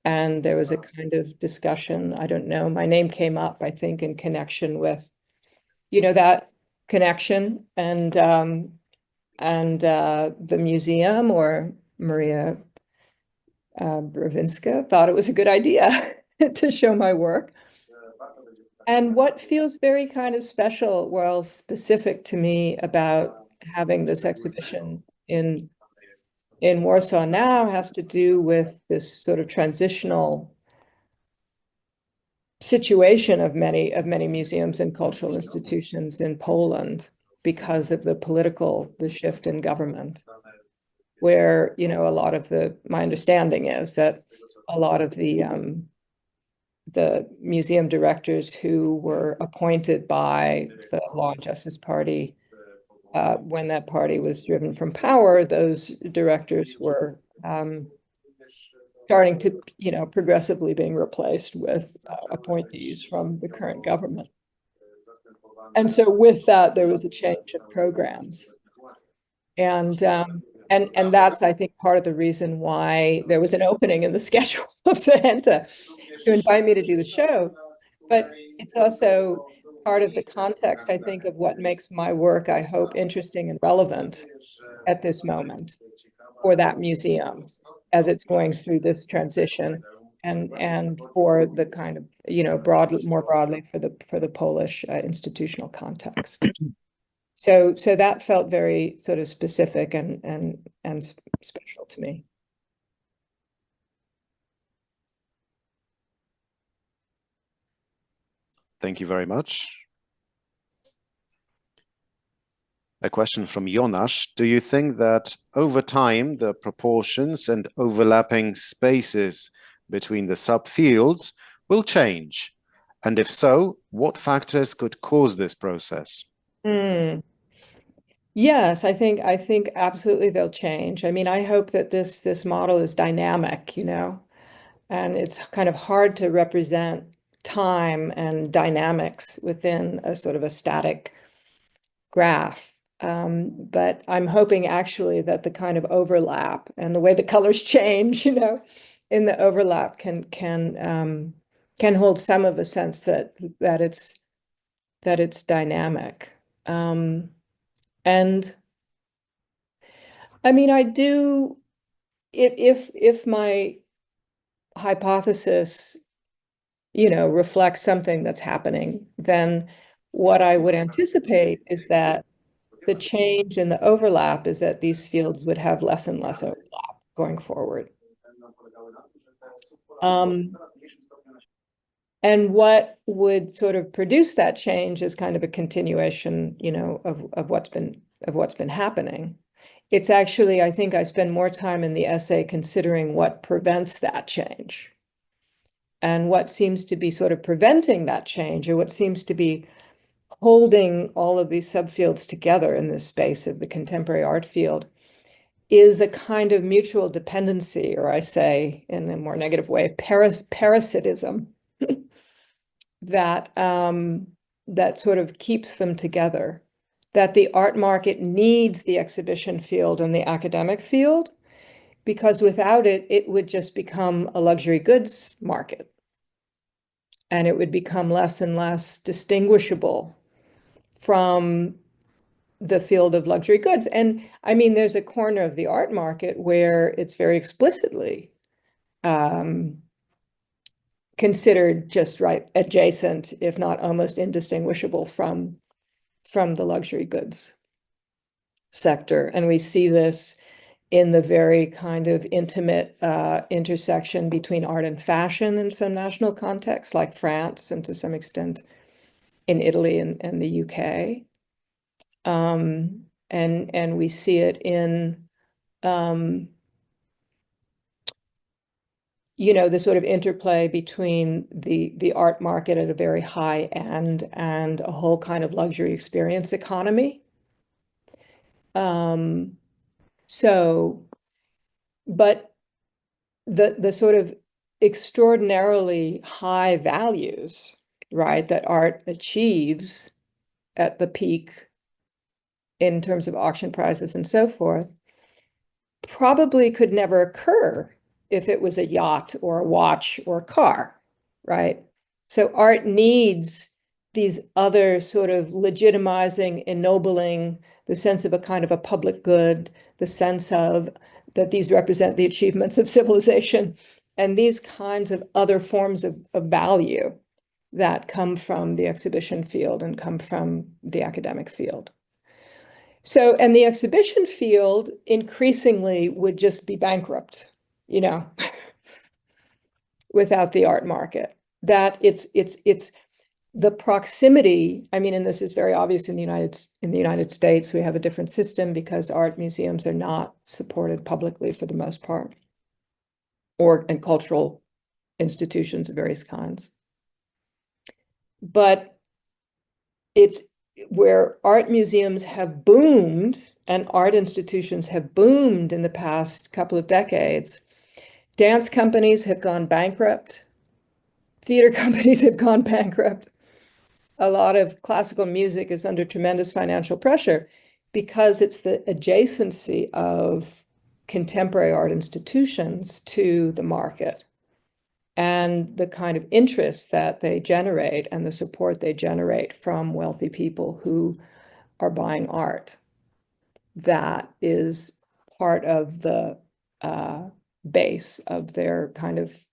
And there was a kind of discussion, I don't know, my name came up, I think, in connection with, that connection. And the museum, or Maria Bravinska, thought it was a good idea to show my work. And what feels very kind of special, well, specific to me about having this exhibition in Warsaw now has to do with this sort of transitional situation of many museums and cultural institutions in Poland because of the shift in government, where, a lot of my understanding is that a lot of the museum directors who were appointed by the Law and Justice Party, when that party was driven from power, those directors were starting to, progressively being replaced with appointees from the current government. And so with that, there was a change of programs. And that's, I think, part of the reason why there was an opening in the schedule of Zachęta to invite me to do the show. But it's also part of the context, I think, of what makes my work, I hope, interesting and relevant at this moment for that museum as it's going through this transition, and for the kind of, more broadly for the Polish institutional context. So that felt very sort of specific and special to me. Thank you very much. A question from Jonas. Do you think that over time the proportions and overlapping spaces between the subfields will change And if so, what factors could cause this process? Yes, I think absolutely they'll change. I mean, I hope that this model is dynamic, and it's kind of hard to represent time and dynamics within a sort of a static graph. But I'm hoping actually that the kind of overlap and the way the colors change, in the overlap can hold some of a sense that it's dynamic. And I mean, I do, if my hypothesis, reflects something that's happening, then what I would anticipate is that the change in the overlap is that these fields would have less and less overlap going forward. And what would sort of produce that change is kind of a continuation, of what's been happening. It's actually, I think I spend more time in the essay considering what prevents that change. And what seems to be sort of preventing that change, or what seems to be holding all of these subfields together in this space of the contemporary art field, is a kind of mutual dependency, or I say in a more negative way, parasitism, that that sort of keeps them together. That the art market needs the exhibition field and the academic field, because without it, it would just become a luxury goods market. And it would become less and less distinguishable from the field of luxury goods. And I mean, there's a corner of the art market where it's very explicitly considered just right adjacent, if not almost indistinguishable from the luxury goods sector. And we see this in the very kind of intimate intersection between art and fashion in some national contexts, like France, and to some extent in Italy and the UK. And we see it in, the sort of interplay between the art market at a very high end and a whole kind of luxury experience economy. But the sort of extraordinarily high values, right, that art achieves at the peak in terms of auction prices and so forth, probably could never occur if it was a yacht or a watch or a car, right? So art needs these other sort of legitimizing, ennobling, the sense of a kind of a public good, the sense of that these represent the achievements of civilization, and these kinds of other forms of value that come from the exhibition field and come from the academic field. So, and the exhibition field increasingly would just be bankrupt, without the art market. That it's the proximity. I mean, and this is very obvious in the United States. We have a different system because art museums are not supported publicly for the most part, and cultural institutions of various kinds. But it's where art museums have boomed and art institutions have boomed in the past couple of decades. Dance companies have gone bankrupt. Theater companies have gone bankrupt. A lot of classical music is under tremendous financial pressure because it's the adjacency of contemporary art institutions to the market and the kind of interest that they generate and the support they generate from wealthy people who are buying art. That is part of the base of their kind of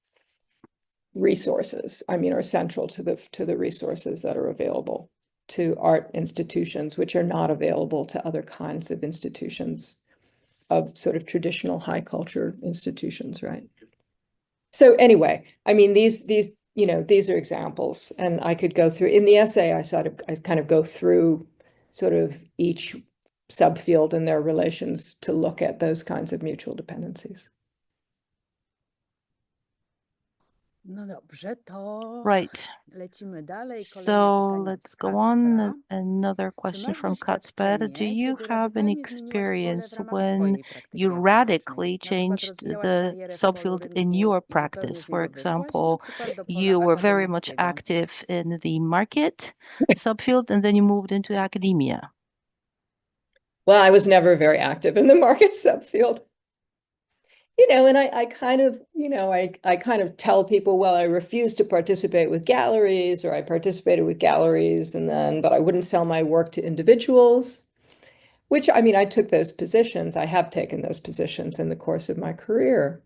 resources. I mean, are central to the resources that are available to art institutions, which are not available to other kinds of institutions of sort of traditional high culture institutions, right? So anyway, I mean, these are examples, and I could go through in the essay. I kind of go through sort of each subfield and their relations to look at those kinds of mutual dependencies. Right. So let's go on. Another question from Kacper. Do you have any experience when you radically changed the subfield in your practice? For example, you were very much active in the market subfield and then you moved into academia. Well, I was never very active in the market subfield. And I kind of, I kind of tell people, well, I refuse to participate with galleries, or I participated with galleries but I wouldn't sell my work to individuals, which, I mean, I took those positions. I have taken those positions in the course of my career.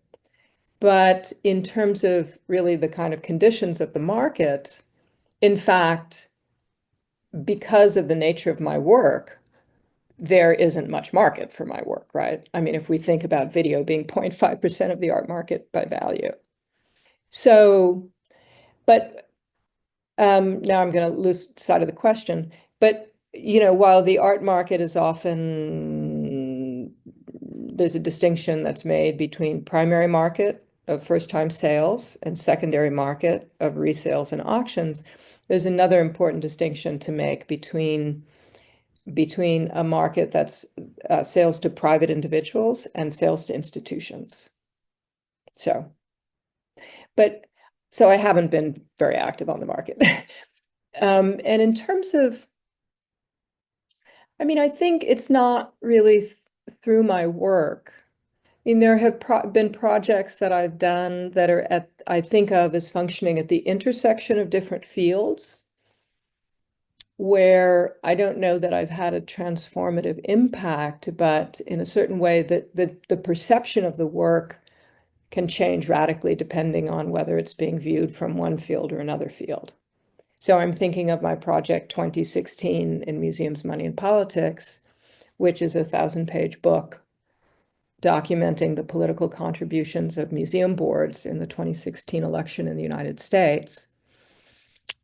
But in terms of really the kind of conditions of the market, in fact, because of the nature of my work, there isn't much market for my work, right? I mean, if we think about video being 0.5% of the art market by value. So, but now I'm going to lose sight of the question. But, while the art market is often, there's a distinction that's made between primary market of first-time sales and secondary market of resales and auctions, there's another important distinction to make between a market that's sales to private individuals and sales to institutions. So I haven't been very active on the market. And in terms of, I mean, I think it's not really through my work. I mean, there have been projects that I've done that are I think of as functioning at the intersection of different fields, where I don't know that I've had a transformative impact, but in a certain way that the perception of the work can change radically depending on whether it's being viewed from one field or another field. So I'm thinking of my project 2016 in Museums, Money, and Politics, which is a 1,000-page book documenting the political contributions of museum boards in the 2016 election in the United States.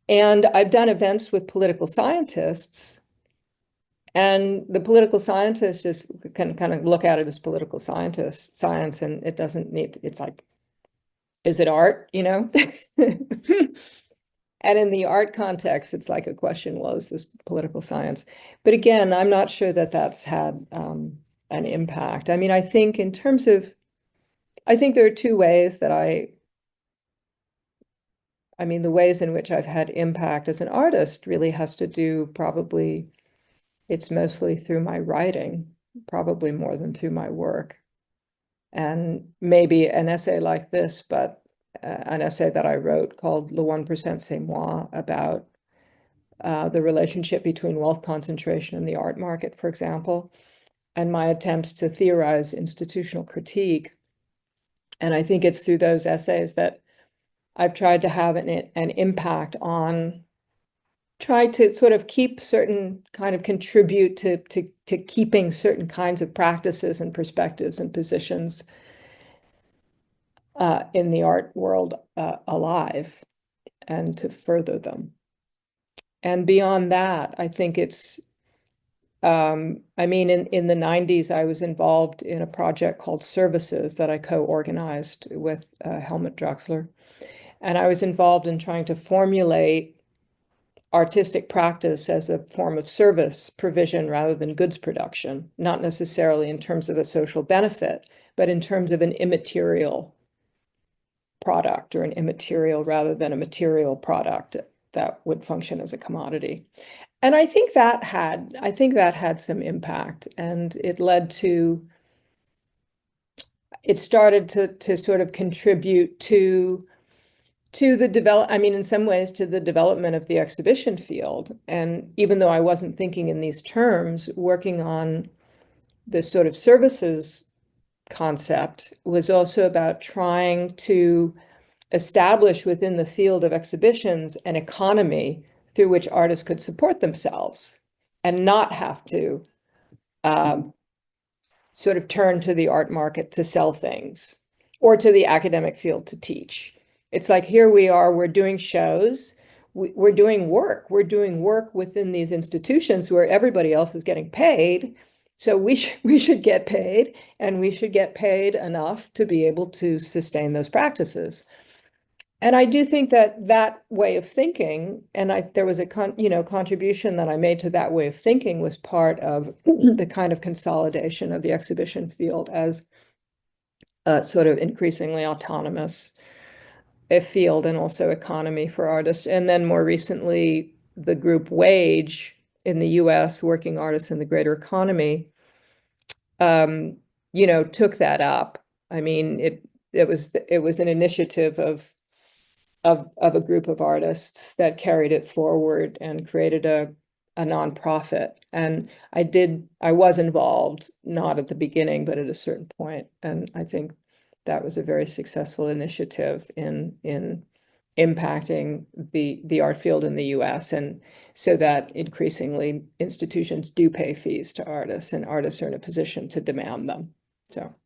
And I've done events with political scientists, and the political scientists just can kind of look at it as political science, and it doesn't need, it's like, is it art, And in the art context, it's like a question, well, is this political science? But again, I'm not sure that that's had an impact. I mean, I think in terms of, I think there are two ways that I mean, the ways in which I've had impact as an artist really has to do probably, it's mostly through my writing, probably more than through my work. And maybe an essay like this, but an essay that I wrote called Le 1% C'est Moi, about the relationship between wealth concentration and the art market, for example, and my attempts to theorize institutional critique. And I think it's through those essays that I've tried to have an impact on, try to sort of keep certain kind of contribute to keeping certain kinds of practices and perspectives and positions in the art world alive, and to further them. And beyond that, I think it's, I mean, in the 90s, I was involved in a project called Services that I co-organized with Helmut Drexler. And I was involved in trying to formulate artistic practice as a form of service provision rather than goods production, not necessarily in terms of a social benefit, but in terms of an immaterial product, or an immaterial rather than a material product that would function as a commodity. And I think that had some impact, and it led to, it started to sort of contribute to the I mean, in some ways, to the development of the exhibition field. And even though I wasn't thinking in these terms, working on this sort of services concept was also about trying to establish within the field of exhibitions an economy through which artists could support themselves and not have to sort of turn to the art market to sell things, or to the academic field to teach. It's like, here we are, we're doing shows, we're doing work within these institutions where everybody else is getting paid. So we should get paid, and we should get paid enough to be able to sustain those practices. And I do think that that way of thinking, and there was a contribution that I made to that way of thinking was part of the kind of consolidation of the exhibition field as a sort of increasingly autonomous field and also economy for artists. And then more recently, the group WAGE in the US, Working Artists in the Greater Economy, took that up. I mean, it was an initiative of a group of artists that carried it forward and created a nonprofit. And I was involved, not at the beginning, but at a certain point. And I think that was a very successful initiative in impacting the art field in the US. And so that increasingly institutions do pay fees to artists and artists are in a position to demand them. So.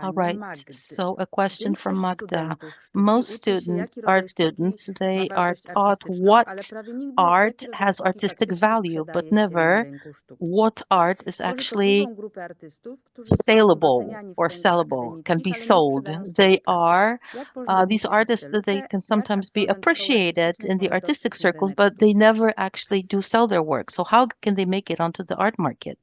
All right, so a question from Magda. Most art students, they are taught what art has artistic value, but never what art is actually saleable or sellable, can be sold. They are these artists that they can sometimes be appreciated in the artistic circles, but they never actually do sell their work. So how can they make it onto the art market?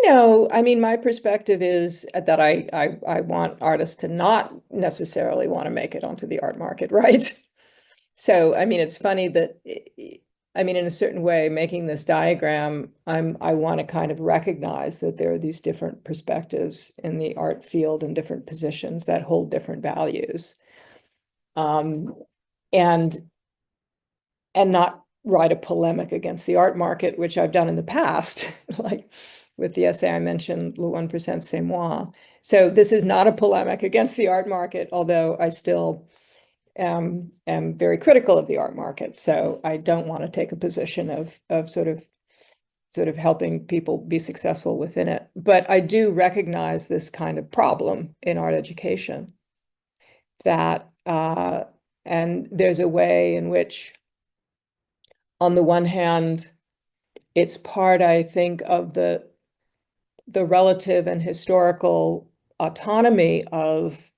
I mean, my perspective is that I want artists to not necessarily want to make it onto the art market, right? So, I mean, it's funny that, I mean, in a certain way, making this diagram, I want to kind of recognize that there are these different perspectives in the art field and different positions that hold different values. And not write a polemic against the art market, which I've done in the past, like with the essay I mentioned, Le 1% c'est moi. So this is not a polemic against the art market, although I still am very critical of the art market. So I don't want to take a position of sort of helping people be successful within it. But I do recognize this kind of problem in art education that, and there's a way in which, on the one hand, it's part, I think, of the relative and historical autonomy of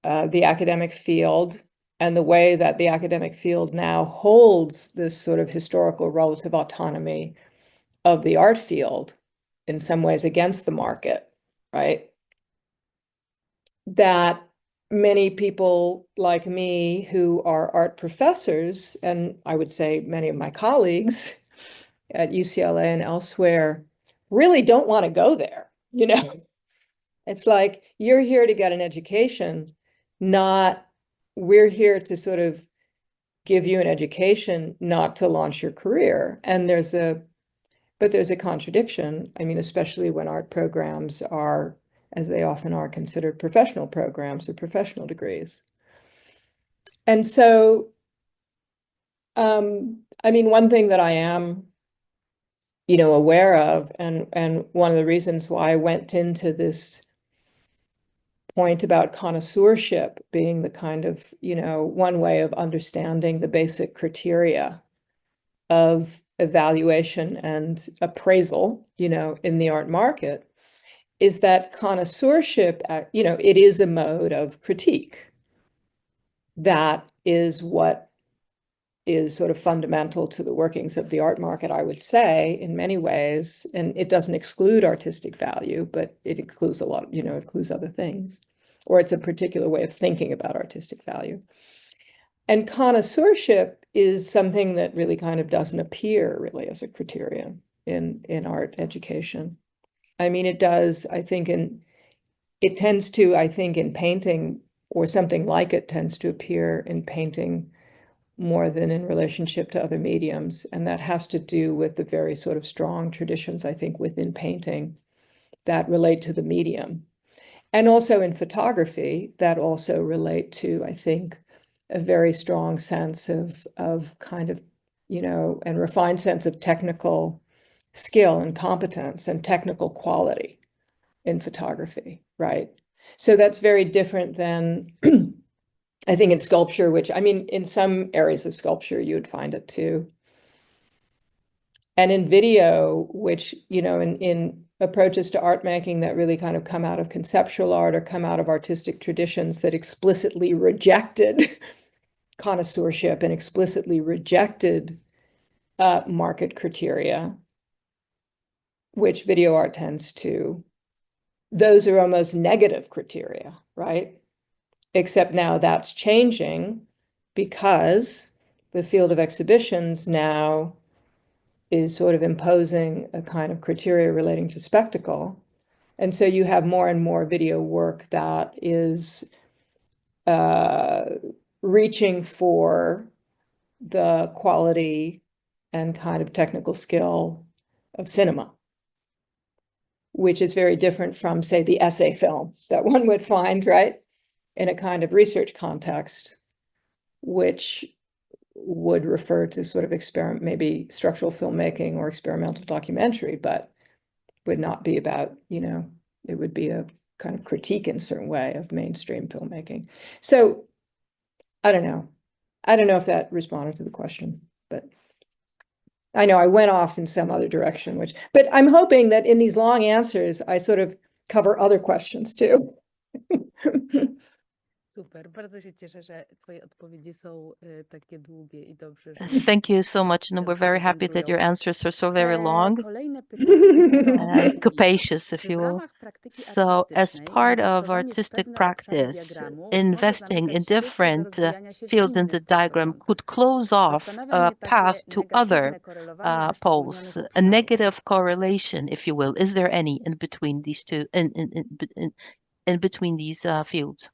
the academic field and the way that the academic field now holds this sort of historical relative autonomy of the art field, in some ways against the market, right? That many people like me who are art professors, and I would say many of my colleagues at UCLA and elsewhere, really don't want to go there, It's like, you're here to get an education, not we're here to sort of give you an education, not to launch your career. And there's a contradiction. I mean, especially when art programs are, as they often are, considered professional programs or professional degrees. And so, I mean, one thing that I am, aware of, and one of the reasons why I went into this point about connoisseurship being the kind of, one way of understanding the basic criteria of evaluation and appraisal, in the art market, is that connoisseurship, it is a mode of critique. That is what is sort of fundamental to the workings of the art market, I would say, in many ways. And it doesn't exclude artistic value, but it includes a lot, it includes other things, or it's a particular way of thinking about artistic value. And connoisseurship is something that really kind of doesn't appear really as a criterion in art education. I mean, it does, I think, it tends to, I think, in painting, or something like it tends to appear in painting more than in relationship to other mediums. And that has to do with the very sort of strong traditions, I think, within painting that relate to the medium. And also in photography that also relate to, I think, a very strong sense of kind of, and refined sense of technical skill and competence and technical quality in photography, right? So that's very different than I think in sculpture, which, I mean, in some areas of sculpture, you would find it too. And in video, which, you know, in approaches to art making that really kind of come out of conceptual art or come out of artistic traditions that explicitly rejected connoisseurship and explicitly rejected market criteria, which video art tends to, those are almost negative criteria, right? Except now that's changing because the field of exhibitions now is sort of imposing a kind of criteria relating to spectacle. And so you have more and more video work that is reaching for the quality and kind of technical skill of cinema, which is very different from, say, the essay film that one would find, right, in a kind of research context, which would refer to sort of maybe structural filmmaking or experimental documentary, but would not be about, you know, it would be a kind of critique in a certain way of mainstream filmmaking. So I don't know. I don't know if that responded to the question, but I know I went off in some other direction, but I'm hoping that in these long answers, I sort of cover other questions too. Super, bardzo się cieszę, że twoje odpowiedzi są takie długie i dobrze, że Thank you so much, and we're very happy that wędrują. your answers are so very long Kolejne pytanie and brzmi, capacious, if czy you w will. ramach praktyki So, as artystycznej part of inwestowanie w artistic pewne obszary practice, diagramu może investing in zamykać ścieżkę do different rozwijania się w fields in innych the diagram podstawach? could close off Zastanawia a mnie takie path to other negatywne korelowanie poles, wyszczególnionych a obszarów. negative correlation, if you will. Is there any in between these two, in between these fields?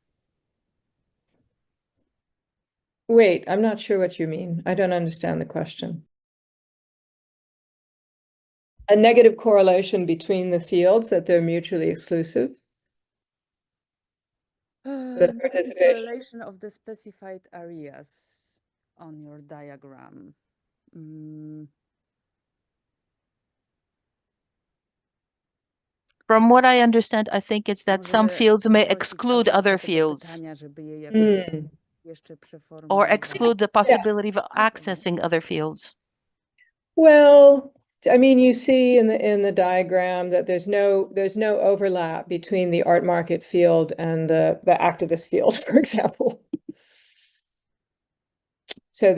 Wait, I'm not sure what you mean. I don't understand the question. A negative correlation between the fields, that they're mutually exclusive? Correlation of the specified areas on your diagram. From what I understand, I think it's that some fields may exclude other fields or exclude the possibility of accessing other fields. Well, I mean, you see in the diagram that there's no overlap between the art market field and the activist field, for example. So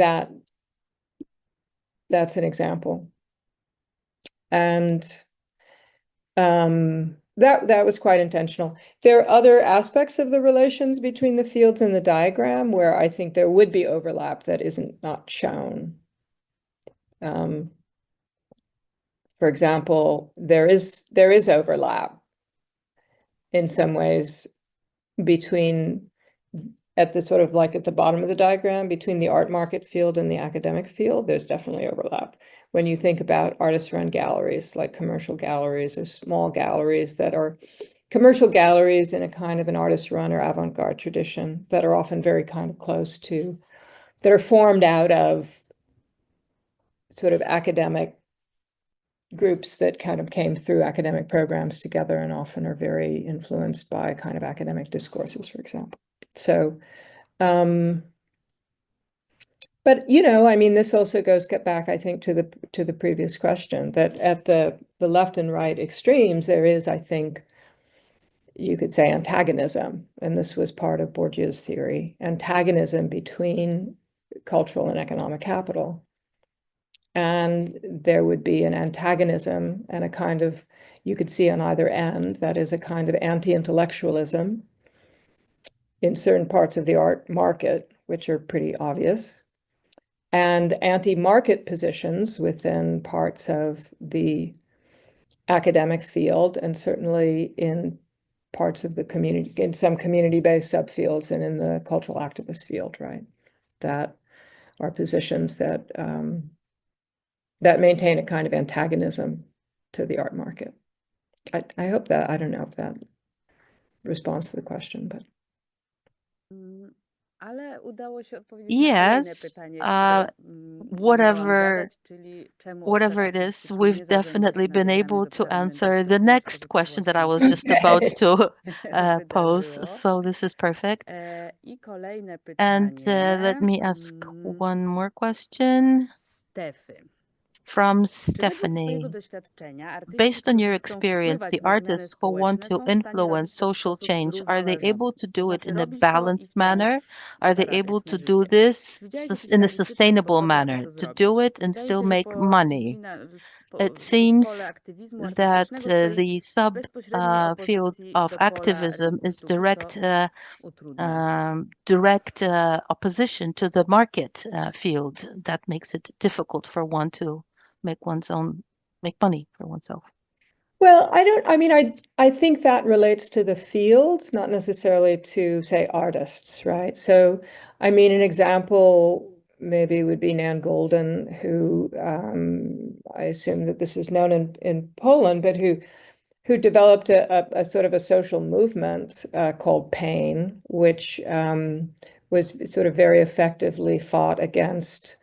that's an example. And that was quite intentional. There are other aspects of the relations between the fields in the diagram where I think there would be overlap that isn't not shown. For example, there is overlap in some ways between at the sort of like at the bottom of the diagram between the art market field and the academic field. There's definitely overlap. When you think about artist-run galleries, like commercial galleries or small galleries that are commercial galleries in a kind of an artist-run or avant-garde tradition that are often very kind of close to, that are formed out of sort of academic groups that kind of came through academic programs together and often are very influenced by kind of academic discourses, for example. So, but you know, I mean, this also goes back, I think, to the previous question that at the left and right extremes, there is, I think, you could say antagonism, and this was part of Bourdieu's theory, antagonism between cultural and economic capital. And there would be an antagonism and a kind of, you could see on either end, that is a kind of anti-intellectualism in certain parts of the art market, which are pretty obvious, and anti-market positions within parts of the academic field, and certainly in parts of the community, in some community-based subfields and in the cultural activist field, right? That are positions that that maintain a kind of antagonism to the art market. I hope that, I don't know if that responds to the question, but. Ale udało się odpowiedzieć na kolejne pytanie, whatever it is, we've definitely been able to answer the next question that I was just about to pose. So this is perfect. And let me ask one more question. Stefy. From Stephanie. Based on your experience, the artists who want to influence social change, are they able to do it in a balanced manner? Are they able to do this in a sustainable manner, to do it and still make money? It seems that the subfield of activism is direct opposition to the market field. That makes it difficult for one to make money for oneself. Well, I think that relates to the field, not necessarily to, say, artists, right? So, I mean, an example maybe would be Nan Golden, who I assume that this is known in Poland, but who developed a sort of a social movement called Pain, which was sort of very effectively fought against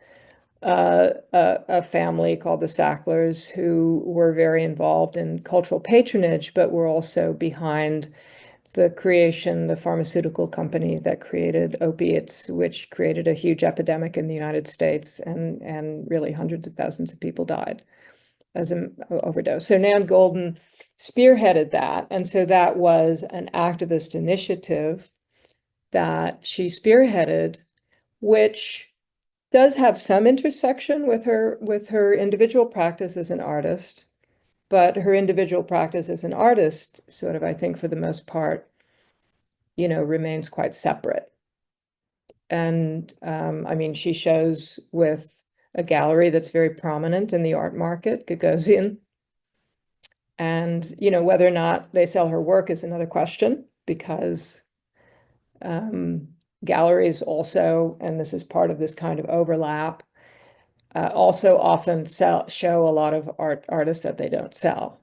a family called the Sacklers, who were very involved in cultural patronage, but were also behind the pharmaceutical company that created opiates, which created a huge epidemic in the United States, and really hundreds of thousands of people died as an overdose. So Nan Golden spearheaded that, and so that was an activist initiative that she spearheaded, which does have some intersection with her individual practice as an artist, but her individual practice as an artist sort of, I think, for the most part, remains quite separate. And I mean, she shows with a gallery that's very prominent in the art market, Gagosian. And, whether or not they sell her work is another question, because galleries also, and this is part of this kind of overlap, also often show a lot of artists that they don't sell.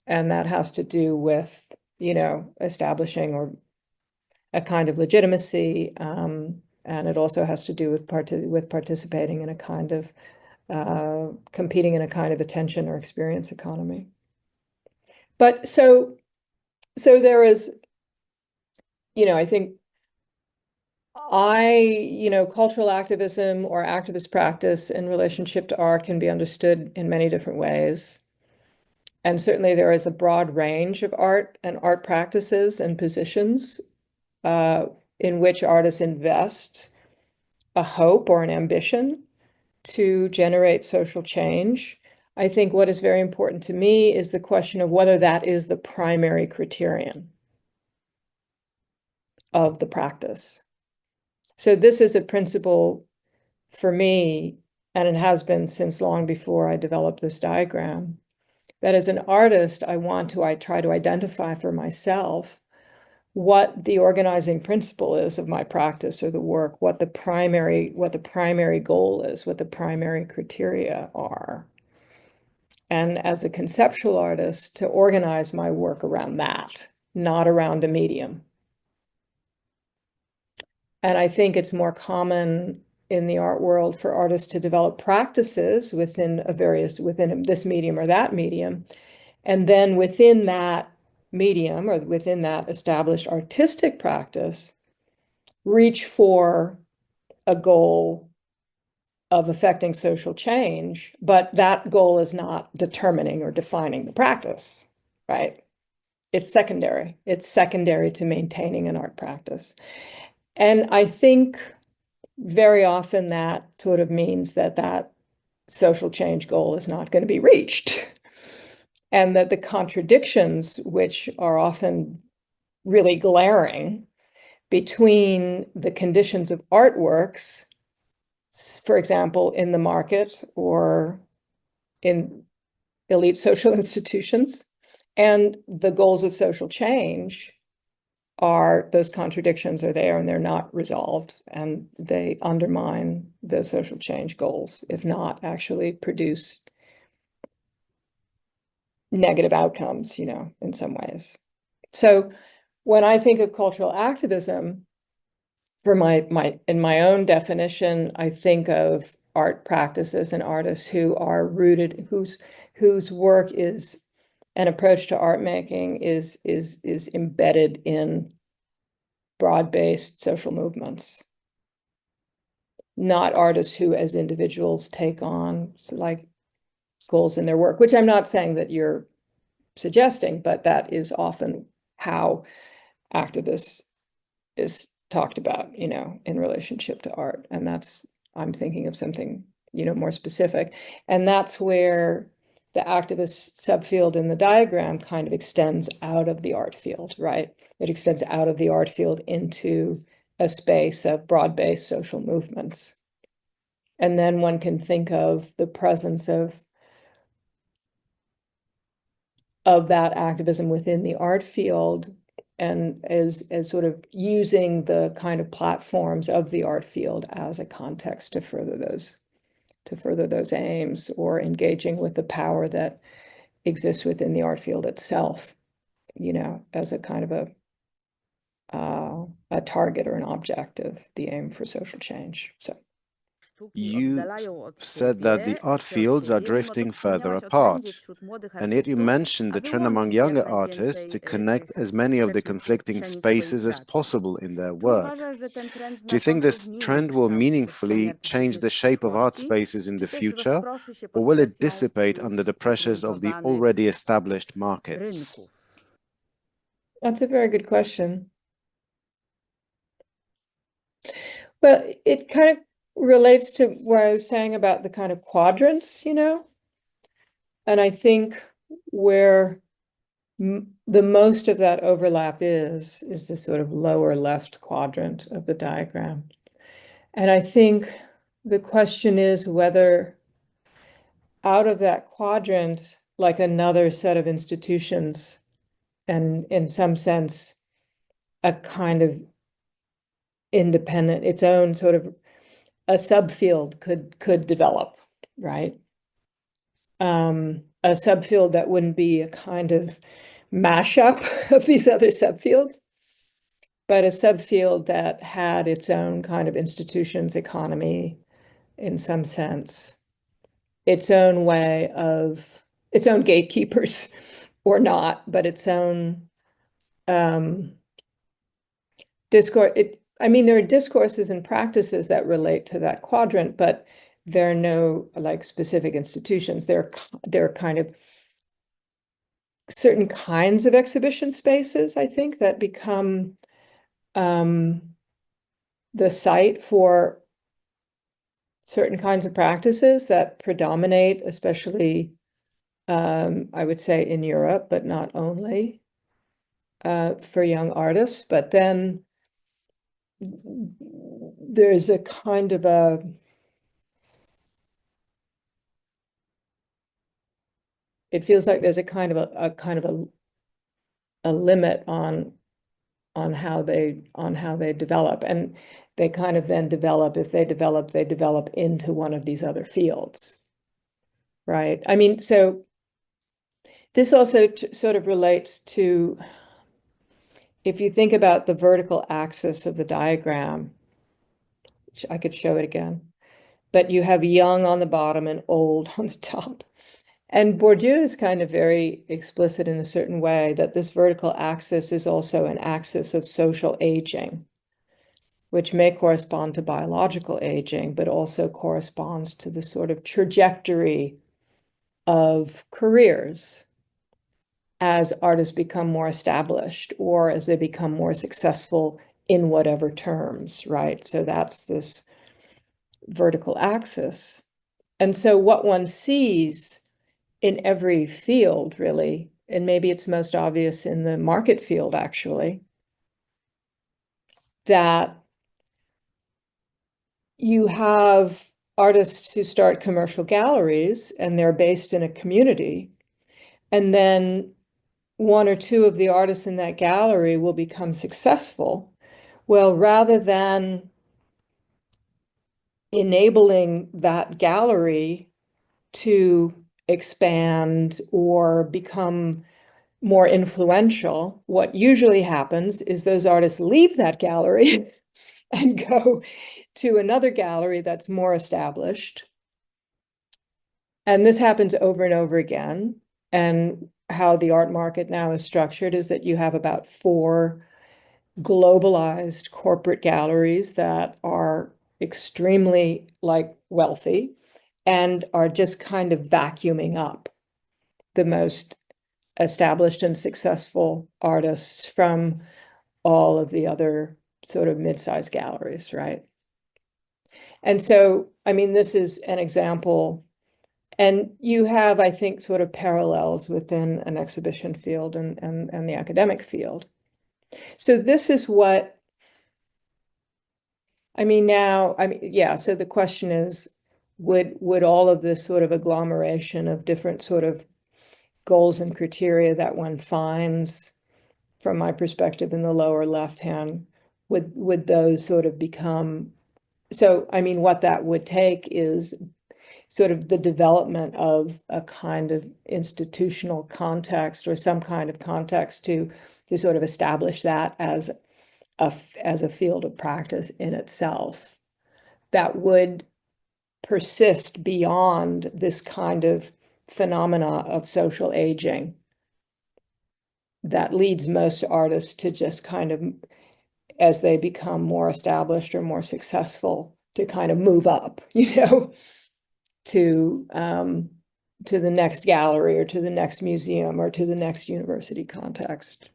And that has to do with, establishing or a kind of legitimacy. And it also has to do with participating in a kind of, competing in a kind of attention or experience economy. But so there is, I think cultural activism or activist practice in relationship to art can be understood in many different ways. And certainly there is a broad range of art and art practices and positions in which artists invest a hope or an ambition to generate social change. I think what is very important to me is the question of whether that is the primary criterion of the practice. So this is a principle for me, and it has been since long before I developed this diagram, that as an artist, I try to identify for myself what the organizing principle is of my practice or the work, what the primary goal is, what the primary criteria are. And as a conceptual artist, to organize my work around that, not around a medium. And I think it's more common in the art world for artists to develop practices within this medium or that medium. And then within that medium or within that established artistic practice, reach for a goal of affecting social change, but that goal is not determining or defining the practice, right? It's secondary. It's secondary to maintaining an art practice. And I think very often that sort of means that social change goal is not going to be reached. And that the contradictions, which are often really glaring between the conditions of artworks, for example, in the market or in elite social institutions, and the goals of social change, those contradictions are there and they're not resolved, and they undermine those social change goals, if not actually produce negative outcomes, in some ways. So when I think of cultural activism, in my own definition, I think of art practices and artists who are rooted, whose work is an approach to art making is embedded in broad-based social movements, not artists who as individuals take on like goals in their work, which I'm not saying that you're suggesting, but that is often how activists is talked about, you know, in relationship to art. And that's, I'm thinking of something, you know, more specific. And that's where the activist subfield in the diagram kind of extends out of the art field, right? It extends out of the art field into a space of broad-based social movements. And then one can think of the presence of that activism within the art field and as sort of using the kind of platforms of the art field as a context to further those aims, or engaging with the power that exists within the art field itself, you know, as a kind of a target or an object of the aim for social change. So you said that the art fields are drifting further apart, and yet you mentioned the trend among younger artists to connect as many of the conflicting spaces as possible in their work. Do you think this trend will meaningfully change the shape of art spaces in the future, or will it dissipate under the pressures of the already established markets? That's a very good question. Well, it kind of relates to what I was saying about the kind of quadrants, you know? And I think where the most of that overlap is the sort of lower left quadrant of the diagram. And I think the question is whether out of that quadrant, like another set of institutions, and in some sense, a kind of independent, its own sort of a subfield could develop, right? A subfield that wouldn't be a kind of mashup of these other subfields, but a subfield that had its own kind of institutions, economy, in some sense, its own way of, its own gatekeepers or not, but its own discourse. I mean, there are discourses and practices that relate to that quadrant, but there are no like specific institutions. There are kind of certain kinds of exhibition spaces, I think, that become the site for certain kinds of practices that predominate, especially, I would say, in Europe, but not only for young artists. But then there's a kind of it feels like there's a kind of a limit on how they develop, and they kind of then develop, if they develop into one of these other fields, right? I mean, so this also sort of relates to, if you think about the vertical axis of the diagram, which I could show it again, but you have young on the bottom and old on the top. And Bourdieu is kind of very explicit in a certain way that this vertical axis is also an axis of social aging, which may correspond to biological aging, but also corresponds to the sort of trajectory of careers as artists become more established or as they become more successful in whatever terms, right? So that's this vertical axis. And so what one sees in every field, really, and maybe it's most obvious in the market field, actually, that you have artists who start commercial galleries and they're based in a community, and then one or two of the artists in that gallery will become successful. Well, rather than enabling that gallery to expand or become more influential, what usually happens is those artists leave that gallery and go to another gallery that's more established. And this happens over and over again. And how the art market now is structured is that you have about 4 globalized corporate galleries that are extremely like wealthy and are just kind of vacuuming up the most established and successful artists from all of the other sort of mid-sized galleries, right? And so, I mean, this is an example, and you have, I think, sort of parallels within an exhibition field and the academic field. So this is what, I mean, now, I mean, yeah, so the question is, would all of this sort of agglomeration of different sort of goals and criteria that one finds, from my perspective in the lower left hand, would those sort of become, so I mean, what that would take is sort of the development of a kind of institutional context or some kind of context to sort of establish that as a field of practice in itself that would persist beyond this kind of phenomena of social aging that leads most artists to just kind of, as they become more established or more successful, to kind of move up, you know, to the next gallery or to the next museum or to the next university context.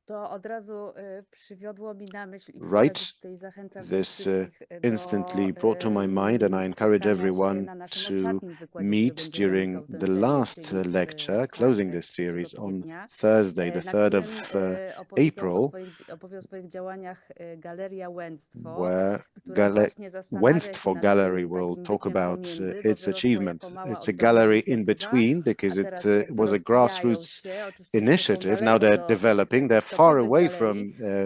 To od razu przywiodło mi na myśl i Right. tutaj zachęcam This wszystkich instantly do brought to my mind, and I encourage spotkania się everyone na naszym to ostatnim wykładzie, który meet będzie during zamykał tę the serię, last czyli w lecture, closing czwartek, this series 3 on kwietnia, Thursday, the na 3rd którym of opowie o swoich działaniach Galeria Łęctwo, April, która właśnie zastanawia się Westford nad Gallery will takim talk byciem about pomiędzy, bo its wyrosła achievement. jako mała It's a oddolna gallery in inicjatywa, between because a it teraz was a rozwijają grassroots się. Oczywiście nie są initiative. Now daleko they're do developing. They're tych far topowych away galerii, from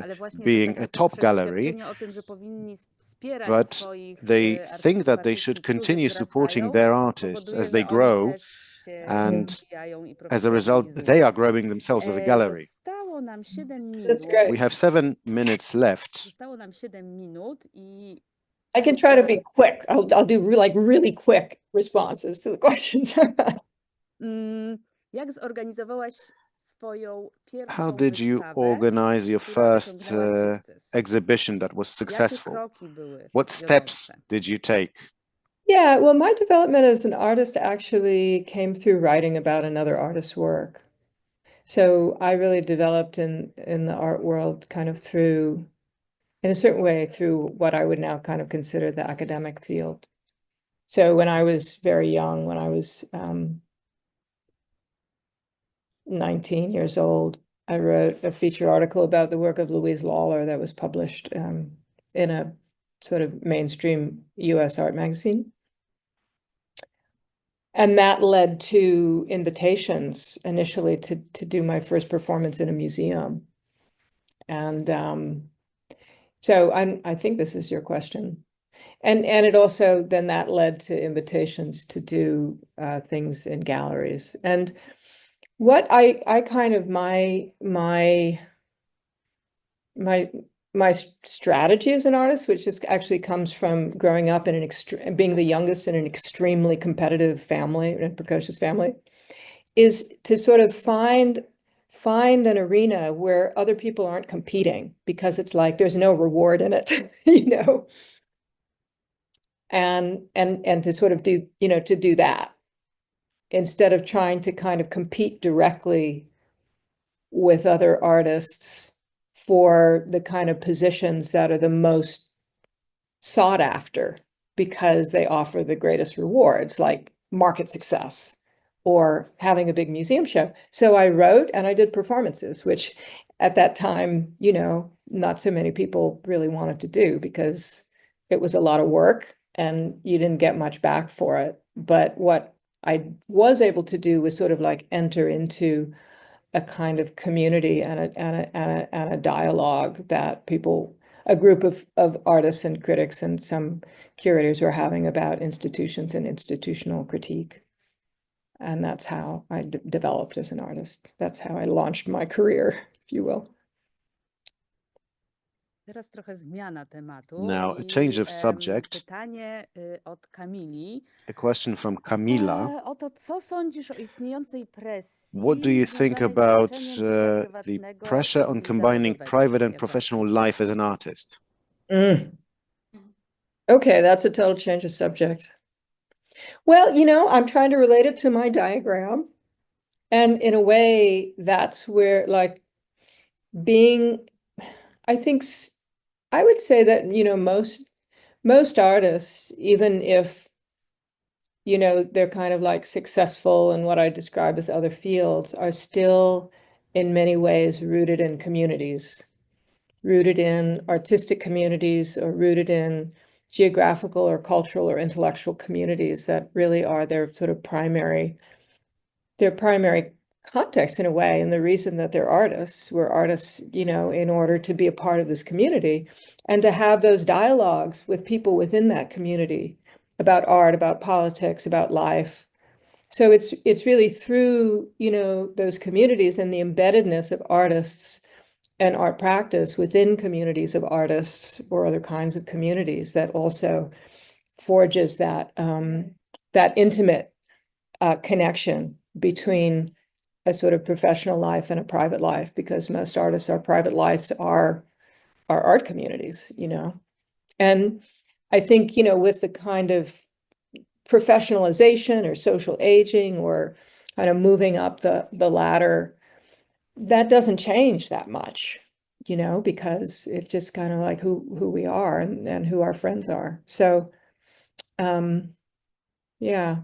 ale właśnie to being a takie top gallery, przeświadczenie o tym, że powinni wspierać but swoich they think that they artystów, should którzy continue supporting wzrastają, their artists powoduje, as they że oni grow, też się and rozwijają i as a result, they profesjonalizują. are growing themselves as a gallery. Zostało nam 7 That's minut. great. We have 7 minutes left. Zostało nam 7 minut i I can try to be quick. I'll do like really quick responses to the questions. jak zorganizowałaś swoją pierwszą How did you wystawę, organize your która first osiągnęła sukces? exhibition that was Jakie successful? kroki były What steps wiodące? did you take? Yeah, well, my development as an artist actually came through writing about another artist's work. So I really developed in the art world kind of through, in a certain way, through what I would now kind of consider the academic field. So when I was very young, when I was 19 years old, I wrote a feature article about the work of Louise Lawler that was published in a sort of mainstream US art magazine. And that led to invitations initially to do my first performance in a museum. And so I think this is your question. And it also, then that led to invitations to do things in galleries. And what I kind of, my strategy as an artist, which is actually comes from growing up in an being the youngest in an extremely competitive family, a precocious family, is to sort of find an arena where other people aren't competing, because it's like there's no reward in it, you know, and to sort of do, you know, to do that instead of trying to kind of compete directly with other artists for the kind of positions that are the most sought after because they offer the greatest rewards, like market success or having a big museum show. So I wrote and I did performances, which at that time, you know, not so many people really wanted to do because it was a lot of work and you didn't get much back for it. But what I was able to do was sort of like enter into a kind of community and a dialogue that people, a group of artists and critics and some curators were having about institutions and institutional critique. And that's how I developed as an artist. That's how I launched my career, if you will. Now, a change of subject. A question from Camila. What do you think about the pressure on combining private and professional life as an artist? Okay, that's a total change of subject. Well, you know, I'm trying to relate it to my diagram. And in a way, that's where, like, I think, I would say that, you know, most artists, even if, you know, they're kind of like successful in what I describe as other fields, are still in many ways rooted in communities, rooted in artistic communities, or rooted in geographical or cultural or intellectual communities that really are their sort of primary context in a way. And the reason that they're artists, we're artists, you know, in order to be a part of this community and to have those dialogues with people within that community about art, about politics, about life. So it's really through, you know, those communities and the embeddedness of artists and art practice within communities of artists or other kinds of communities that also forges that that intimate connection between a sort of professional life and a private life, because most artists, our private lives are art communities, you know. And I think, you know, with the kind of professionalization or social aging or kind of moving up the ladder, that doesn't change that much, you know, because it's just kind of like who we are and who our friends are. So, yeah.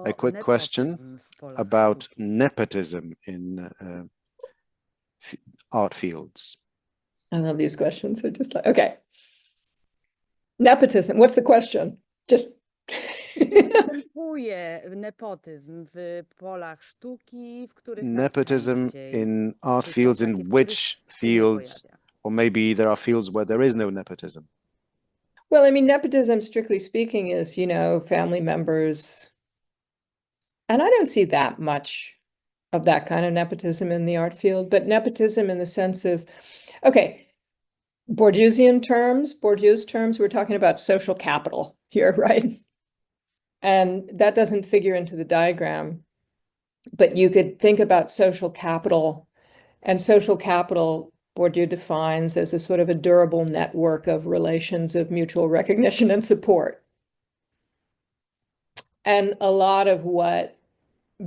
A quick question about nepotism in art fields. I love these questions. They're just like, okay. Nepotism, what's the question? Just Nepotism in art fields, in which fields, or maybe there are fields where there is no nepotism. Well, I mean, nepotism, strictly speaking, is, you know, family members. And I don't see that much of that kind of nepotism in the art field, but nepotism in the sense of, okay, Bourdieu's terms, we're talking about social capital here, right? And that doesn't figure into the diagram, but you could think about social capital, and social capital Bourdieu defines as a sort of a durable network of relations of mutual recognition and support. And a lot of what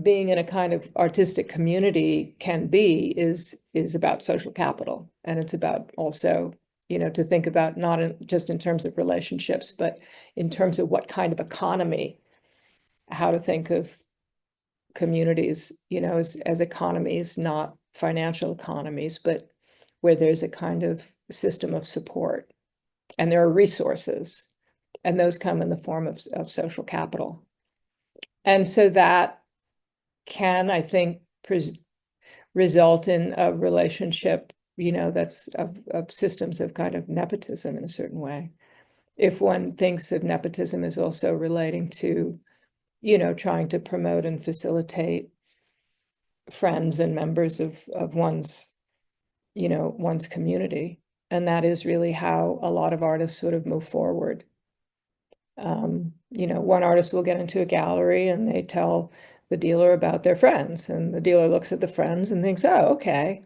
being in a kind of artistic community can be is about social capital. And it's about also, you know, to think about not just in terms of relationships, but in terms of what kind of economy, how to think of communities, you know, as economies, not financial economies, but where there's a kind of system of support and there are resources, and those come in the form of social capital. And so that can, I think, result in a relationship, you know, that's of systems of kind of nepotism in a certain way. If one thinks of nepotism as also relating to, you know, trying to promote and facilitate friends and members of one's, you know, one's community. And that is really how a lot of artists sort of move forward. You know, one artist will get into a gallery and they tell the dealer about their friends, and the dealer looks at the friends and thinks, oh, okay.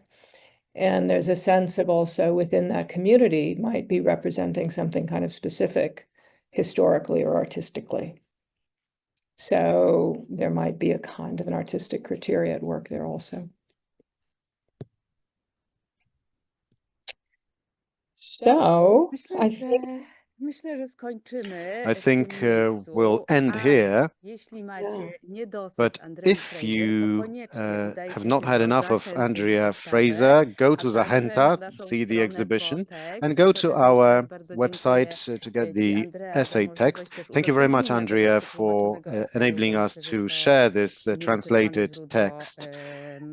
And there's a sense of also within that community might be representing something kind of specific historically or artistically. So there might be a kind of an artistic criteria at work there also. So I think we'll end here. But if you have not had enough of Andrea Fraser, go to Zachęta, see the exhibition, and go to our website to get the essay text. Thank you very much, Andrea, for enabling us to share this translated text.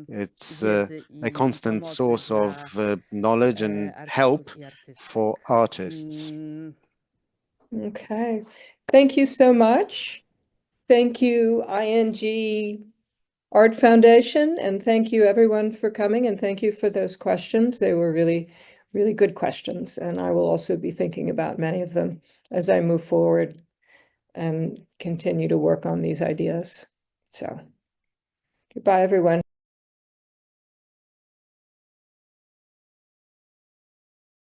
It's a constant source of knowledge and help for artists. Okay. Thank you so much. Thank you, ING Art Foundation. And thank you everyone for coming, and thank you for those questions. They were really, really good questions. And I will also be thinking about many of them as I move forward and continue to work on these ideas. So goodbye, everyone.